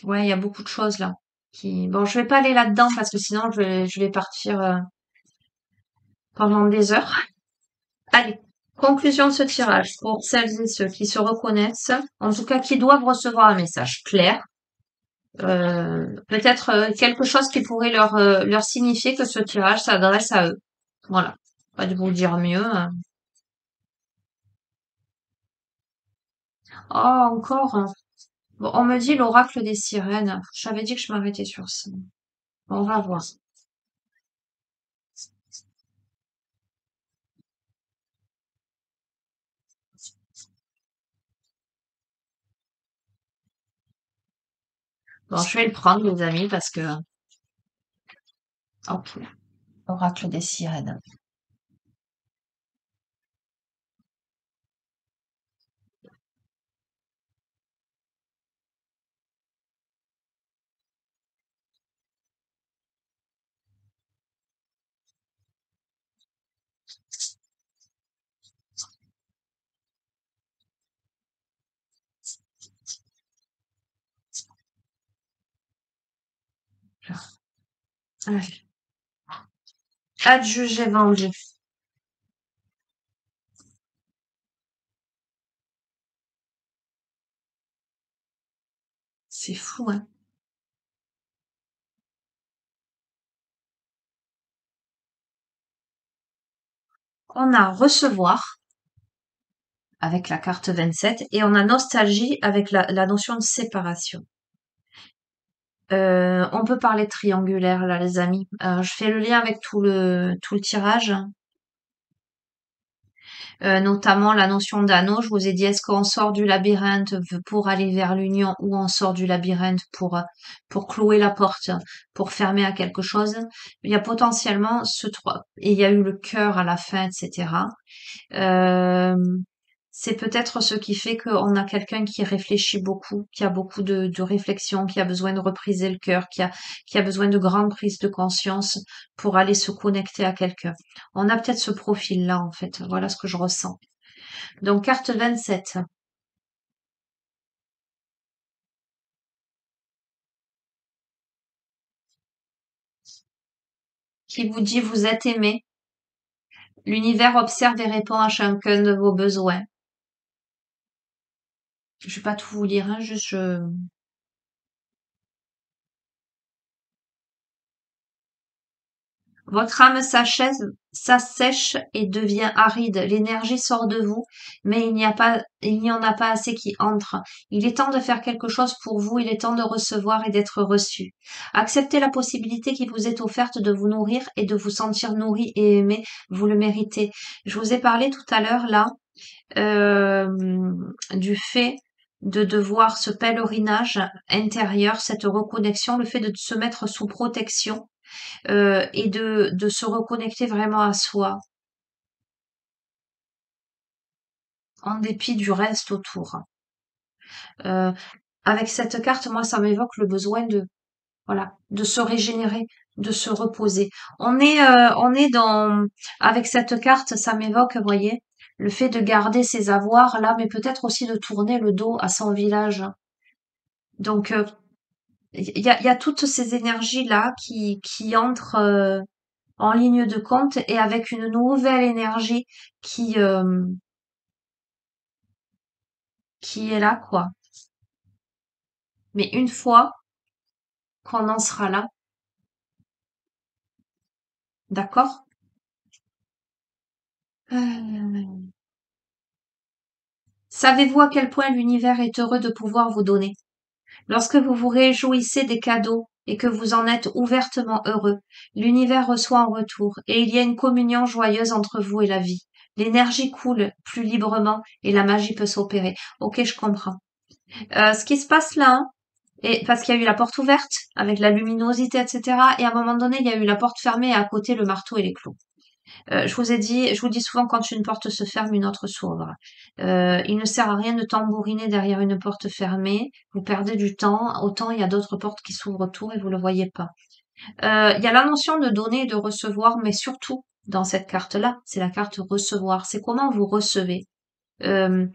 ouais, il y a beaucoup de choses là. Bon, je vais pas aller là-dedans parce que sinon je vais partir pendant des heures. Allez, conclusion de ce tirage pour celles et ceux qui se reconnaissent, en tout cas qui doivent recevoir un message clair. Peut-être quelque chose qui pourrait leur signifier que ce tirage s'adresse à eux. Voilà. Pas de vous dire mieux, hein. Oh, encore, hein. Bon, on me dit l'oracle des sirènes. J'avais dit que je m'arrêtais sur ça. Bon, on va voir. Bon, je vais le prendre, les amis, parce que... Ok. Oracle des sirènes. Allez. Adjugé vendu. C'est fou, hein. On a recevoir avec la carte 27 et on a nostalgie avec la notion de séparation. On peut parler de triangulaire là, les amis. Je fais le lien avec tout le tirage, notamment la notion d'anneau. Je vous ai dit, est-ce qu'on sort du labyrinthe pour aller vers l'union ou on sort du labyrinthe pour clouer la porte, pour fermer à quelque chose. Il y a potentiellement ce trois, et il y a eu le cœur à la fin, etc. Euh, c'est peut-être ce qui fait qu'on a quelqu'un qui réfléchit beaucoup, qui a beaucoup de réflexion, qui a besoin de repriser le cœur, qui a besoin de grandes prises de conscience pour aller se connecter à quelqu'un. On a peut-être ce profil-là, en fait. Voilà ce que je ressens. Donc, carte 27, qui vous dit vous êtes aimé. L'univers observe et répond à chacun de vos besoins. Je vais pas tout vous lire, hein, juste votre âme s'assèche et devient aride. L'énergie sort de vous, mais il n'y en a pas assez qui entre. Il est temps de faire quelque chose pour vous. Il est temps de recevoir et d'être reçu. Acceptez la possibilité qui vous est offerte de vous nourrir et de vous sentir nourri et aimé. Vous le méritez. Je vous ai parlé tout à l'heure, là, euh, du fait de devoir ce pèlerinage intérieur, cette reconnexion, le fait de se mettre sous protection et de se reconnecter vraiment à soi, en dépit du reste autour. Euh, avec cette carte, moi, ça m'évoque le besoin de, voilà, de se régénérer, de se reposer. On est dans, avec cette carte, ça m'évoque, vous voyez, le fait de garder ses avoirs là, mais peut-être aussi de tourner le dos à son village. Donc, il y a toutes ces énergies là qui entrent en ligne de compte et avec une nouvelle énergie qui, euh, qui est là, quoi. Mais une fois qu'on en sera là, d'accord? Euh, Savez-vous à quel point l'univers est heureux de pouvoir vous donner? Lorsque vous vous réjouissez des cadeaux et que vous en êtes ouvertement heureux, l'univers reçoit en retour et il y a une communion joyeuse entre vous et la vie. L'énergie coule plus librement et la magie peut s'opérer. Ok, je comprends. Ce qui se passe là, hein, et parce qu'il y a eu la porte ouverte avec la luminosité, etc. Et à un moment donné, il y a eu la porte fermée et à côté le marteau et les clous. Je vous dis souvent, quand une porte se ferme, une autre s'ouvre. Il ne sert à rien de tambouriner derrière une porte fermée. Vous perdez du temps. Autant il y a d'autres portes qui s'ouvrent autour et vous le voyez pas. Il y a la notion de donner et de recevoir, mais surtout dans cette carte-là, c'est la carte recevoir. C'est comment vous recevez. Euh,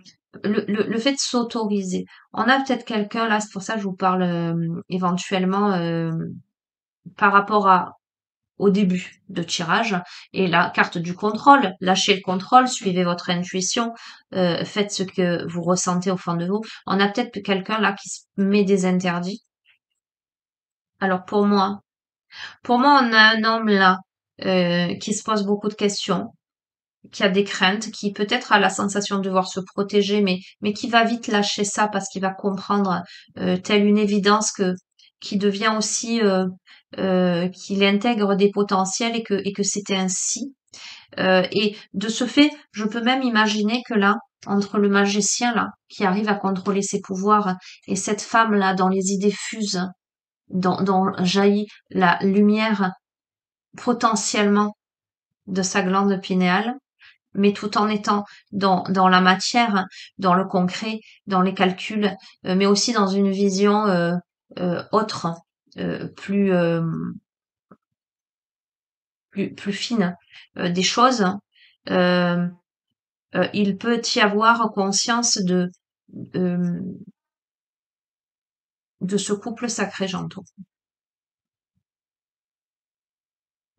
le fait de s'autoriser. On a peut-être quelqu'un là, c'est pour ça que je vous parle éventuellement par rapport au début de tirage et la carte du contrôle. Lâchez le contrôle, suivez votre intuition, faites ce que vous ressentez au fond de vous. On a peut-être quelqu'un là qui se met des interdits. Alors pour moi, on a un homme là qui se pose beaucoup de questions, qui a des craintes, qui peut-être a la sensation de devoir se protéger, mais qui va vite lâcher ça parce qu'il va comprendre telle une évidence qui devient aussi qu'il intègre des potentiels et que c'était ainsi. Et de ce fait, je peux même imaginer que là, entre le magicien là, qui arrive à contrôler ses pouvoirs, et cette femme là, dont les idées fusent, dont jaillit la lumière potentiellement de sa glande pinéale, mais tout en étant dans la matière, dans le concret, dans les calculs, mais aussi dans une vision autre, plus plus fine des choses, euh, il peut y avoir conscience euh, de ce couple sacré, j'entends.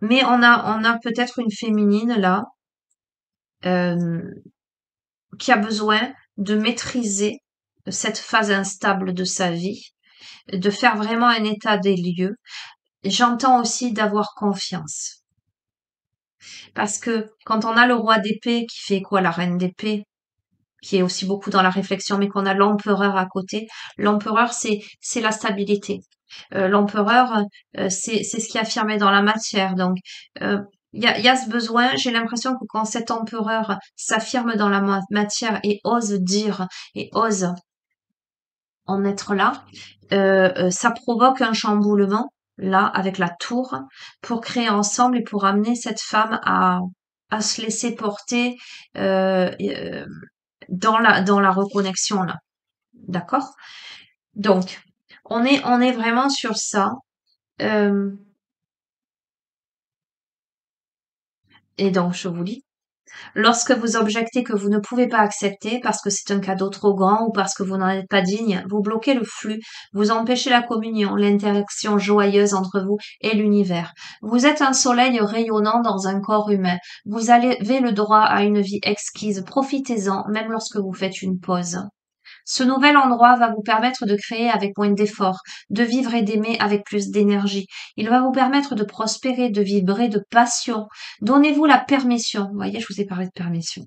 Mais on a peut-être une féminine là euh, qui a besoin de maîtriser cette phase instable de sa vie, de faire vraiment un état des lieux. J'entends aussi d'avoir confiance. Parce que quand on a le roi d'épée qui fait quoi, la reine d'épée, qui est aussi beaucoup dans la réflexion, mais qu'on a l'empereur à côté. L'empereur, c'est la stabilité. L'empereur, c'est ce qui est affirmé dans la matière. Donc, il y a ce besoin. J'ai l'impression que quand cet empereur s'affirme dans la matière et ose dire et ose en être là, ça provoque un chamboulement là avec la tour pour créer ensemble et pour amener cette femme à se laisser porter dans la reconnexion là. D'accord? Donc, on est vraiment sur ça. Euh, et donc, je vous lis. Lorsque vous objectez que vous ne pouvez pas accepter parce que c'est un cadeau trop grand ou parce que vous n'en êtes pas digne, vous bloquez le flux, vous empêchez la communion, l'interaction joyeuse entre vous et l'univers. Vous êtes un soleil rayonnant dans un corps humain. Vous avez le droit à une vie exquise. Profitez-en, même lorsque vous faites une pause. Ce nouvel endroit va vous permettre de créer avec moins d'efforts, de vivre et d'aimer avec plus d'énergie. Il va vous permettre de prospérer, de vibrer de passion. Donnez-vous la permission. Vous voyez, je vous ai parlé de permission.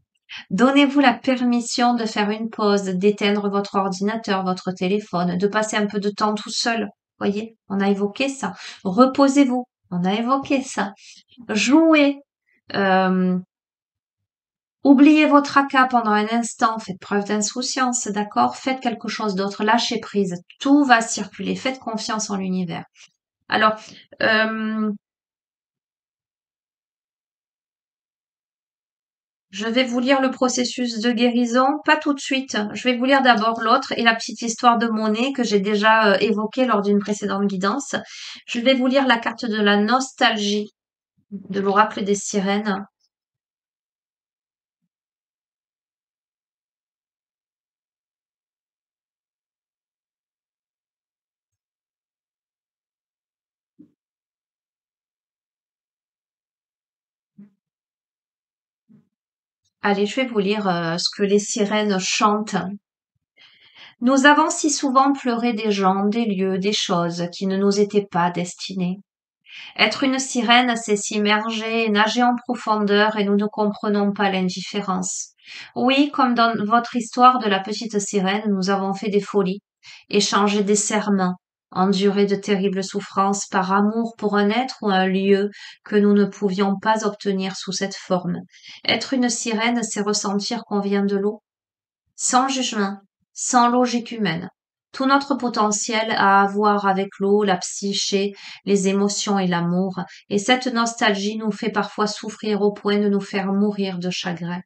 Donnez-vous la permission de faire une pause, d'éteindre votre ordinateur, votre téléphone, de passer un peu de temps tout seul. Vous voyez, on a évoqué ça. Reposez-vous. On a évoqué ça. Jouez. Euh, Oubliez votre tracas pendant un instant, faites preuve d'insouciance, d'accord? Faites quelque chose d'autre, lâchez prise, tout va circuler, faites confiance en l'univers. Alors, euh, je vais vous lire le processus de guérison, pas tout de suite. Je vais vous lire d'abord l'autre et la petite histoire de monnaie que j'ai déjà évoquée lors d'une précédente guidance. Je vais vous lire la carte de la nostalgie de l'oracle des sirènes. Allez, je vais vous lire ce que les sirènes chantent. Nous avons si souvent pleuré des gens, des lieux, des choses qui ne nous étaient pas destinées. Être une sirène, c'est s'immerger, nager en profondeur et nous ne comprenons pas l'indifférence. Oui, comme dans votre histoire de la petite sirène, nous avons fait des folies, échangé des serments, endurer de terribles souffrances par amour pour un être ou un lieu que nous ne pouvions pas obtenir sous cette forme. Être une sirène, c'est ressentir qu'on vient de l'eau, sans jugement, sans logique humaine. Tout notre potentiel a à voir avec l'eau, la psyché, les émotions et l'amour, et cette nostalgie nous fait parfois souffrir au point de nous faire mourir de chagrin.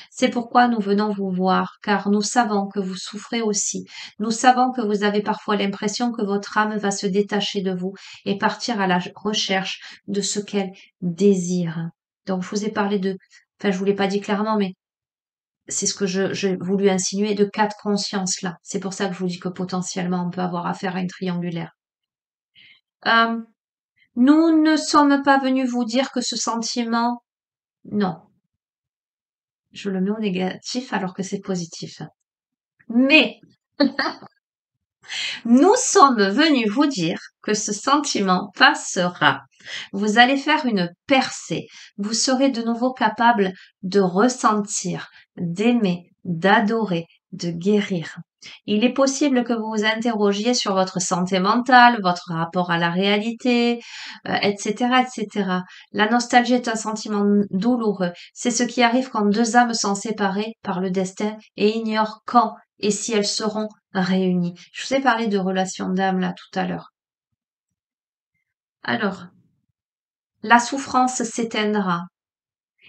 C'est pourquoi nous venons vous voir, car nous savons que vous souffrez aussi. Nous savons que vous avez parfois l'impression que votre âme va se détacher de vous et partir à la recherche de ce qu'elle désire. Donc, je vous ai parlé enfin, je vous l'ai pas dit clairement, mais c'est ce que j'ai voulu insinuer de quatre consciences là. C'est pour ça que je vous dis que potentiellement on peut avoir affaire à une triangulaire. Euh, nous ne sommes pas venus vous dire que ce sentiment, non, je le mets au négatif alors que c'est positif. Mais nous sommes venus vous dire que ce sentiment passera. Vous allez faire une percée. Vous serez de nouveau capable de ressentir, d'aimer, d'adorer, de guérir. Il est possible que vous vous interrogiez sur votre santé mentale, votre rapport à la réalité, etc., etc. La nostalgie est un sentiment douloureux. C'est ce qui arrive quand deux âmes sont séparées par le destin et ignorent quand et si elles seront réunies. Je vous ai parlé de relations d'âme là tout à l'heure. Alors, la souffrance s'éteindra.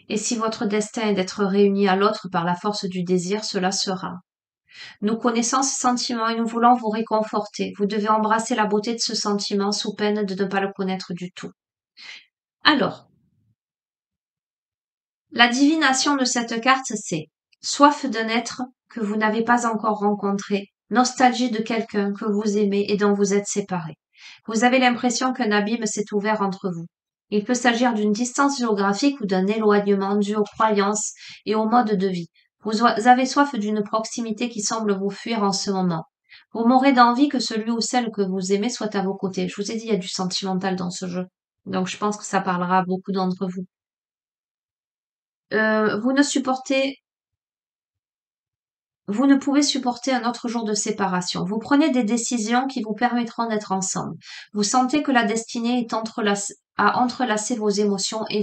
Et si votre destin est d'être réuni à l'autre par la force du désir, cela sera. Nous connaissons ce sentiment et nous voulons vous réconforter. Vous devez embrasser la beauté de ce sentiment sous peine de ne pas le connaître du tout. Alors, la divination de cette carte, c'est soif d'un être que vous n'avez pas encore rencontré, nostalgie de quelqu'un que vous aimez et dont vous êtes séparés. Vous avez l'impression qu'un abîme s'est ouvert entre vous. Il peut s'agir d'une distance géographique ou d'un éloignement dû aux croyances et au mode de vie. Vous avez soif d'une proximité qui semble vous fuir en ce moment. Vous m'aurez d'envie que celui ou celle que vous aimez soit à vos côtés. Je vous ai dit, il y a du sentimental dans ce jeu. Donc je pense que ça parlera à beaucoup d'entre vous. Vous ne supportez Vous ne pouvez supporter un autre jour de séparation. Vous prenez des décisions qui vous permettront d'être ensemble. Vous sentez que la destinée a entrelacé vos émotions et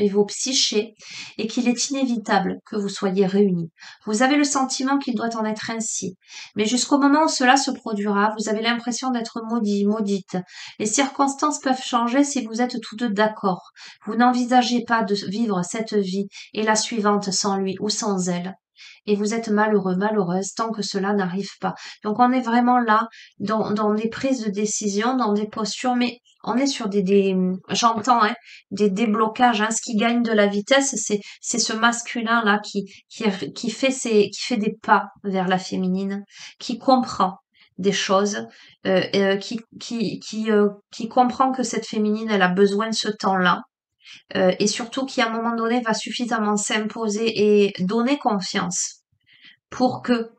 vos psychés et qu'il est inévitable que vous soyez réunis. Vous avez le sentiment qu'il doit en être ainsi. Mais jusqu'au moment où cela se produira, vous avez l'impression d'être maudit, maudite. Les circonstances peuvent changer si vous êtes tous deux d'accord. Vous n'envisagez pas de vivre cette vie et la suivante sans lui ou sans elle et vous êtes malheureux, malheureuse tant que cela n'arrive pas. Donc on est vraiment là dans des prises de décision, dans des postures, mais on est sur j'entends, hein, des déblocages. Hein. Ce qui gagne de la vitesse, c'est ce masculin là qui fait des pas vers la féminine, qui comprend des choses, qui comprend que cette féminine elle a besoin de ce temps-là et surtout qui à un moment donné va suffisamment s'imposer et donner confiance pour que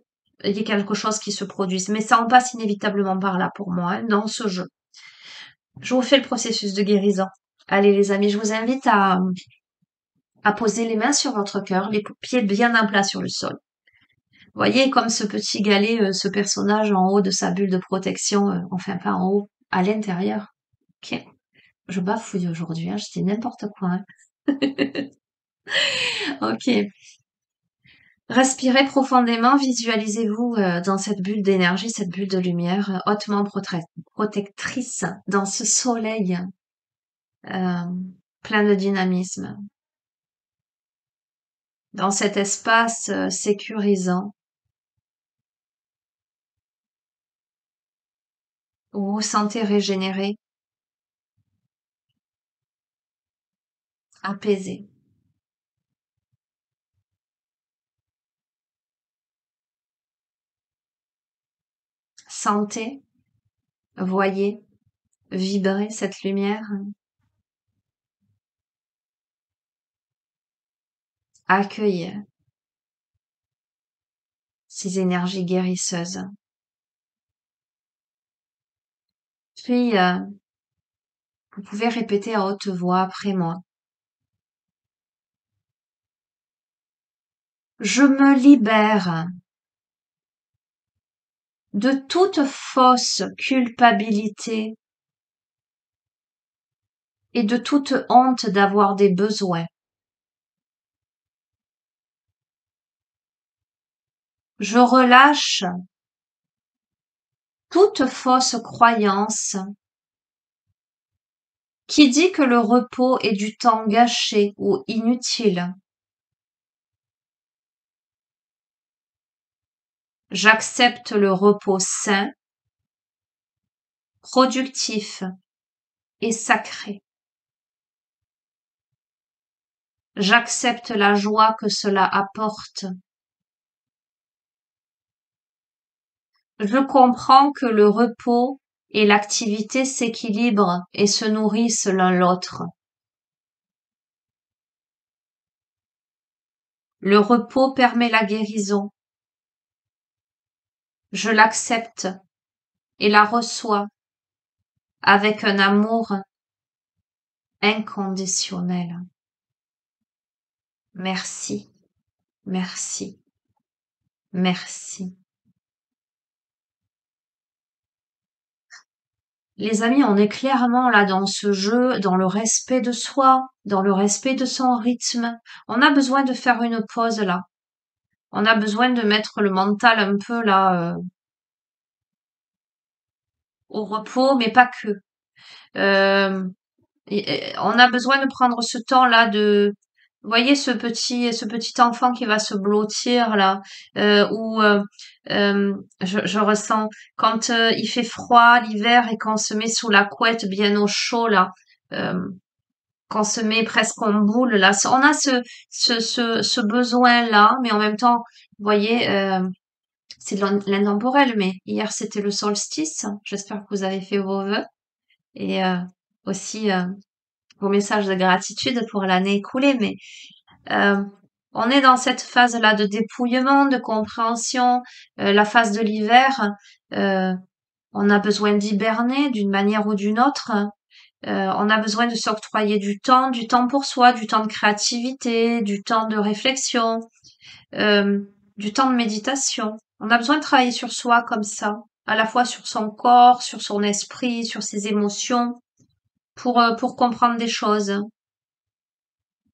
il y ait quelque chose qui se produise. Mais ça en passe inévitablement par là pour moi, hein, dans ce jeu. Je vous fais le processus de guérison. Allez les amis, je vous invite à poser les mains sur votre cœur, les pieds bien à plat sur le sol. Voyez comme ce petit galet, ce personnage en haut de sa bulle de protection, enfin pas en haut, à l'intérieur. Ok. Je bafouille aujourd'hui, hein, je dis n'importe quoi. Hein. Ok. Respirez profondément, visualisez-vous dans cette bulle d'énergie, cette bulle de lumière hautement protectrice dans ce soleil euh, plein de dynamisme, dans cet espace sécurisant où vous vous sentez régénéré, apaisé. Sentez, voyez, vibrez cette lumière, accueillez ces énergies guérisseuses. Puis, vous pouvez répéter à haute voix après moi. Je me libère de toute fausse culpabilité et de toute honte d'avoir des besoins. Je relâche toute fausse croyance qui dit que le repos est du temps gâché ou inutile. J'accepte le repos sain, productif et sacré. J'accepte la joie que cela apporte. Je comprends que le repos et l'activité s'équilibrent et se nourrissent l'un l'autre. Le repos permet la guérison. Je l'accepte et la reçois avec un amour inconditionnel. Merci, merci, merci. Les amis, on est clairement là dans ce jeu, dans le respect de soi, dans le respect de son rythme. On a besoin de faire une pause là. On a besoin de mettre le mental un peu là au repos, mais pas que. Euh, on a besoin de prendre ce temps-là de, vous voyez ce petit enfant qui va se blottir là, où je ressens quand il fait froid l'hiver et qu'on se met sous la couette bien au chaud là, euh, qu'on se met presque en boule là, on a ce besoin-là, mais en même temps, vous voyez, c'est de l'intemporel, mais hier c'était le solstice. J'espère que vous avez fait vos vœux et aussi vos messages de gratitude pour l'année écoulée, mais euh, on est dans cette phase-là de dépouillement, de compréhension, la phase de l'hiver. euh, on a besoin d'hiberner d'une manière ou d'une autre. On a besoin de s'octroyer du temps pour soi, du temps de créativité, du temps de réflexion, euh, du temps de méditation. On a besoin de travailler sur soi comme ça, à la fois sur son corps, sur son esprit, sur ses émotions, pour comprendre des choses,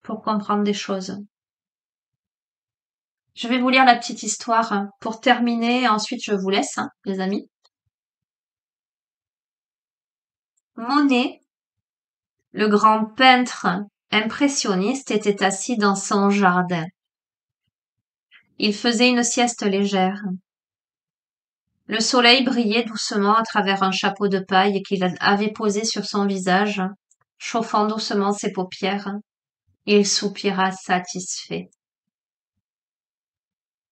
pour comprendre des choses. Je vais vous lire la petite histoire pour terminer, ensuite je vous laisse, les amis. Monet, le grand peintre impressionniste, était assis dans son jardin. Il faisait une sieste légère. Le soleil brillait doucement à travers un chapeau de paille qu'il avait posé sur son visage, chauffant doucement ses paupières. Il soupira satisfait.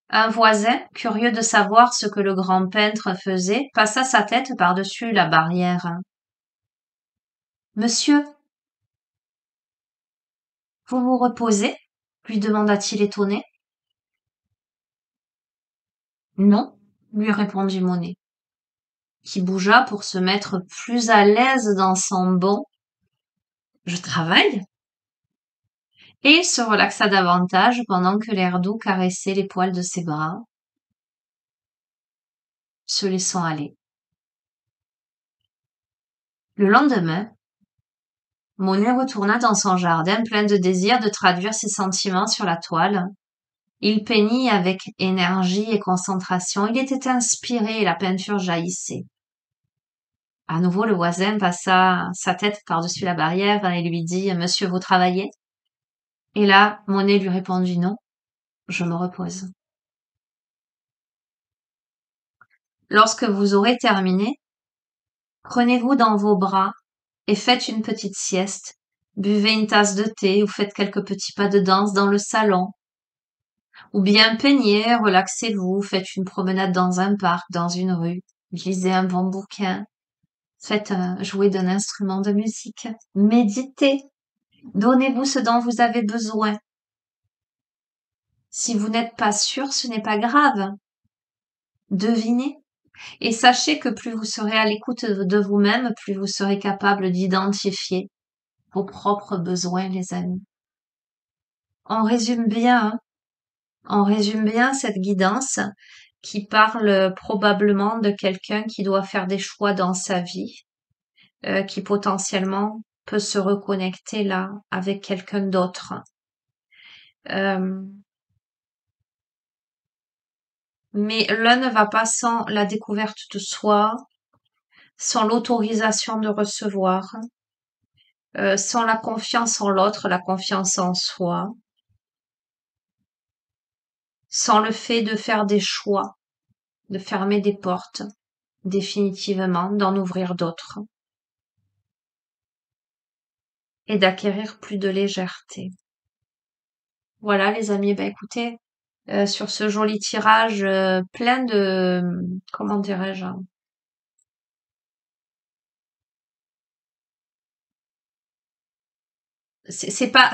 Un voisin, curieux de savoir ce que le grand peintre faisait, passa sa tête par-dessus la barrière. Monsieur, vous vous reposez? Lui demanda-t-il étonné. Non, lui répondit Monet, qui bougea pour se mettre plus à l'aise dans son banc. Je travaille? Et il se relaxa davantage pendant que l'air doux caressait les poils de ses bras, se laissant aller. Le lendemain, Monet retourna dans son jardin plein de désir de traduire ses sentiments sur la toile. Il peignit avec énergie et concentration. Il était inspiré et la peinture jaillissait. À nouveau, le voisin passa sa tête par-dessus la barrière et lui dit « Monsieur, vous travaillez ?» Et là, Monet lui répondit « Non, je me repose. » Lorsque vous aurez terminé, prenez-vous dans vos bras et faites une petite sieste. Buvez une tasse de thé ou faites quelques petits pas de danse dans le salon. Ou bien peignez, relaxez-vous, faites une promenade dans un parc, dans une rue, lisez un bon bouquin, faites jouer d'un instrument de musique, méditez, donnez-vous ce dont vous avez besoin. Si vous n'êtes pas sûr, ce n'est pas grave. Devinez. Et sachez que plus vous serez à l'écoute de vous-même, plus vous serez capable d'identifier vos propres besoins, les amis. On résume bien cette guidance qui parle probablement de quelqu'un qui doit faire des choix dans sa vie, qui potentiellement peut se reconnecter là avec quelqu'un d'autre. Euh, mais l'un ne va pas sans la découverte de soi, sans l'autorisation de recevoir, sans la confiance en l'autre, la confiance en soi, sans le fait de faire des choix, de fermer des portes définitivement, d'en ouvrir d'autres et d'acquérir plus de légèreté. Voilà les amis, ben écoutez, sur ce joli tirage plein de, comment dirais-je, c'est pas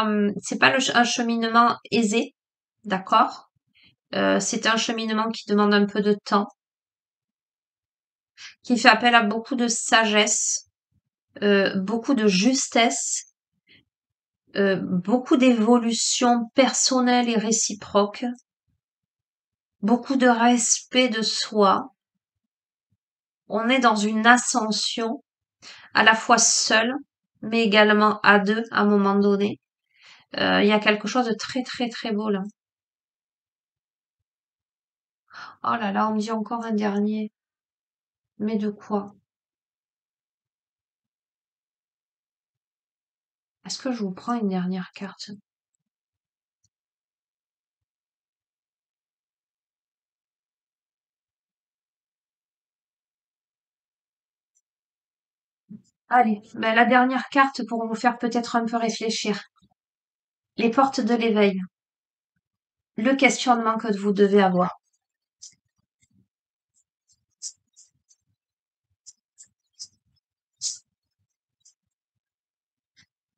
un cheminement aisé, d'accord? C'est un cheminement qui demande un peu de temps, qui fait appel à beaucoup de sagesse, beaucoup de justesse, beaucoup d'évolution personnelle et réciproque, beaucoup de respect de soi. On est dans une ascension, à la fois seul, mais également à deux à un moment donné. Il y a quelque chose de très très très beau là. Oh là là, on me dit encore un dernier. Mais de quoi? Est-ce que je vous prends une dernière carte? Allez, ben la dernière carte pour vous faire peut-être un peu réfléchir. Les portes de l'éveil. Le questionnement que vous devez avoir.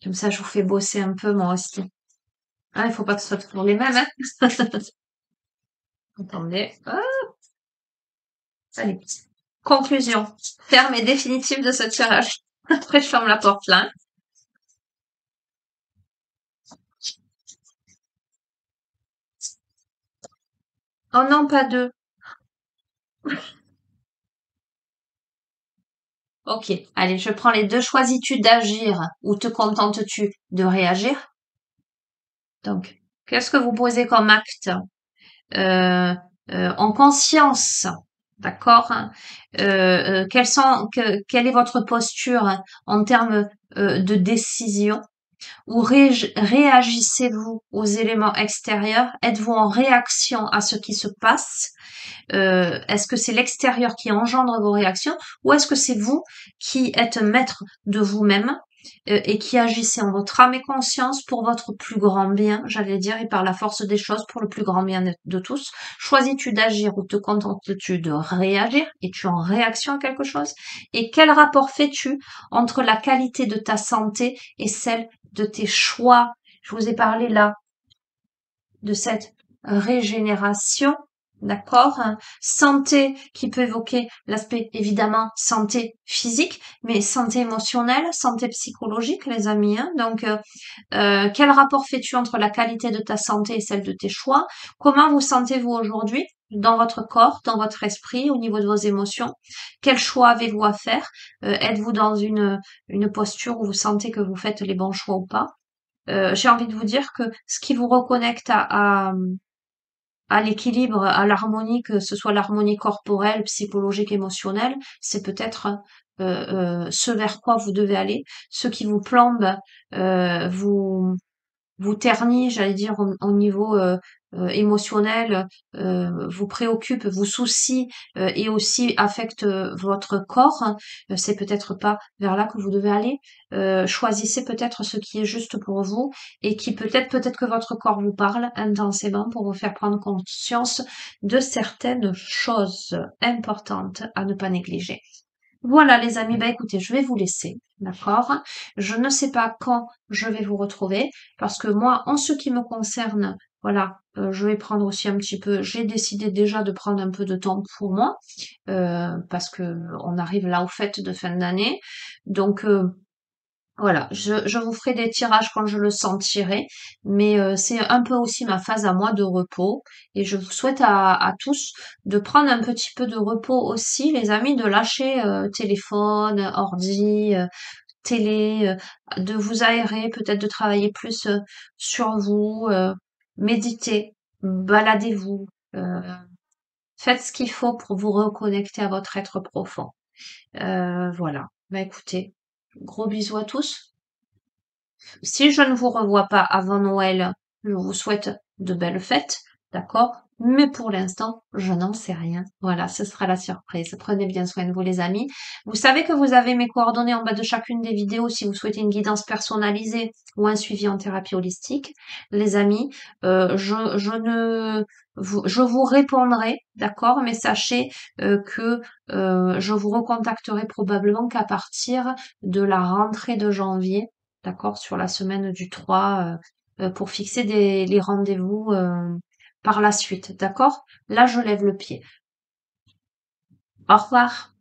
Comme ça, je vous fais bosser un peu moi aussi. Ah, il faut pas que ce soit toujours les mêmes, hein. Attendez. Ah, allez. Conclusion. Ferme et définitive de ce tirage. Après, je ferme la porte là. Oh non, pas deux. Ok. Allez, je prends les deux. Choisis-tu d'agir ou te contentes-tu de réagir? Donc, qu'est-ce que vous posez comme acte en conscience? D'accord? Quelle est votre posture en termes de décision? Ou réagissez-vous aux éléments extérieurs? Êtes-vous en réaction à ce qui se passe? Est-ce que c'est l'extérieur qui engendre vos réactions ou est-ce que c'est vous qui êtes maître de vous-même et qui agissez en votre âme et conscience pour votre plus grand bien, j'allais dire, et par la force des choses pour le plus grand bien de tous? Choisis-tu d'agir ou te contentes-tu de réagir? Es-tu en réaction à quelque chose? Et quel rapport fais-tu entre la qualité de ta santé et celle de tes choix? Je vous ai parlé là de cette régénération, d'accord? Santé qui peut évoquer l'aspect évidemment santé physique, mais santé émotionnelle, santé psychologique, les amis. Hein. Donc, quel rapport fais-tu entre la qualité de ta santé et celle de tes choix? Comment vous sentez-vous aujourd'hui dans votre corps, dans votre esprit, au niveau de vos émotions? Quel choix avez-vous à faire? Êtes-vous dans une posture où vous sentez que vous faites les bons choix ou pas? J'ai envie de vous dire que ce qui vous reconnecte à l'équilibre, à l'harmonie, que ce soit l'harmonie corporelle, psychologique, émotionnelle, c'est peut-être ce vers quoi vous devez aller. Ce qui vous plombe, vous ternit, j'allais dire, au niveau émotionnel, vous préoccupe, vous soucie et aussi affecte votre corps, hein, c'est peut-être pas vers là que vous devez aller. Choisissez peut-être ce qui est juste pour vous et qui peut-être que votre corps vous parle intensément pour vous faire prendre conscience de certaines choses importantes à ne pas négliger. Voilà les amis, bah écoutez, je vais vous laisser, d'accord? Je ne sais pas quand je vais vous retrouver, parce que moi, en ce qui me concerne, voilà, je vais prendre aussi un petit peu, j'ai décidé déjà de prendre un peu de temps pour moi, parce que on arrive là aux fêtes de fin d'année, donc Voilà, je vous ferai des tirages quand je le sentirai, mais c'est un peu aussi ma phase à moi de repos et je vous souhaite à tous de prendre un petit peu de repos aussi, les amis, de lâcher téléphone, ordi, télé, de vous aérer, peut-être de travailler plus sur vous, méditez, baladez-vous, faites ce qu'il faut pour vous reconnecter à votre être profond. Voilà. Bah écoutez, gros bisous à tous. Si je ne vous revois pas avant Noël, je vous souhaite de belles fêtes, d'accord? Mais pour l'instant, je n'en sais rien. Voilà, ce sera la surprise. Prenez bien soin de vous, les amis. Vous savez que vous avez mes coordonnées en bas de chacune des vidéos si vous souhaitez une guidance personnalisée ou un suivi en thérapie holistique. Les amis, je vous répondrai, d'accord? Mais sachez que je vous recontacterai probablement qu'à partir de la rentrée de janvier, d'accord, sur la semaine du 3 pour fixer les rendez-vous par la suite, d'accord? Là, je lève le pied. Au revoir.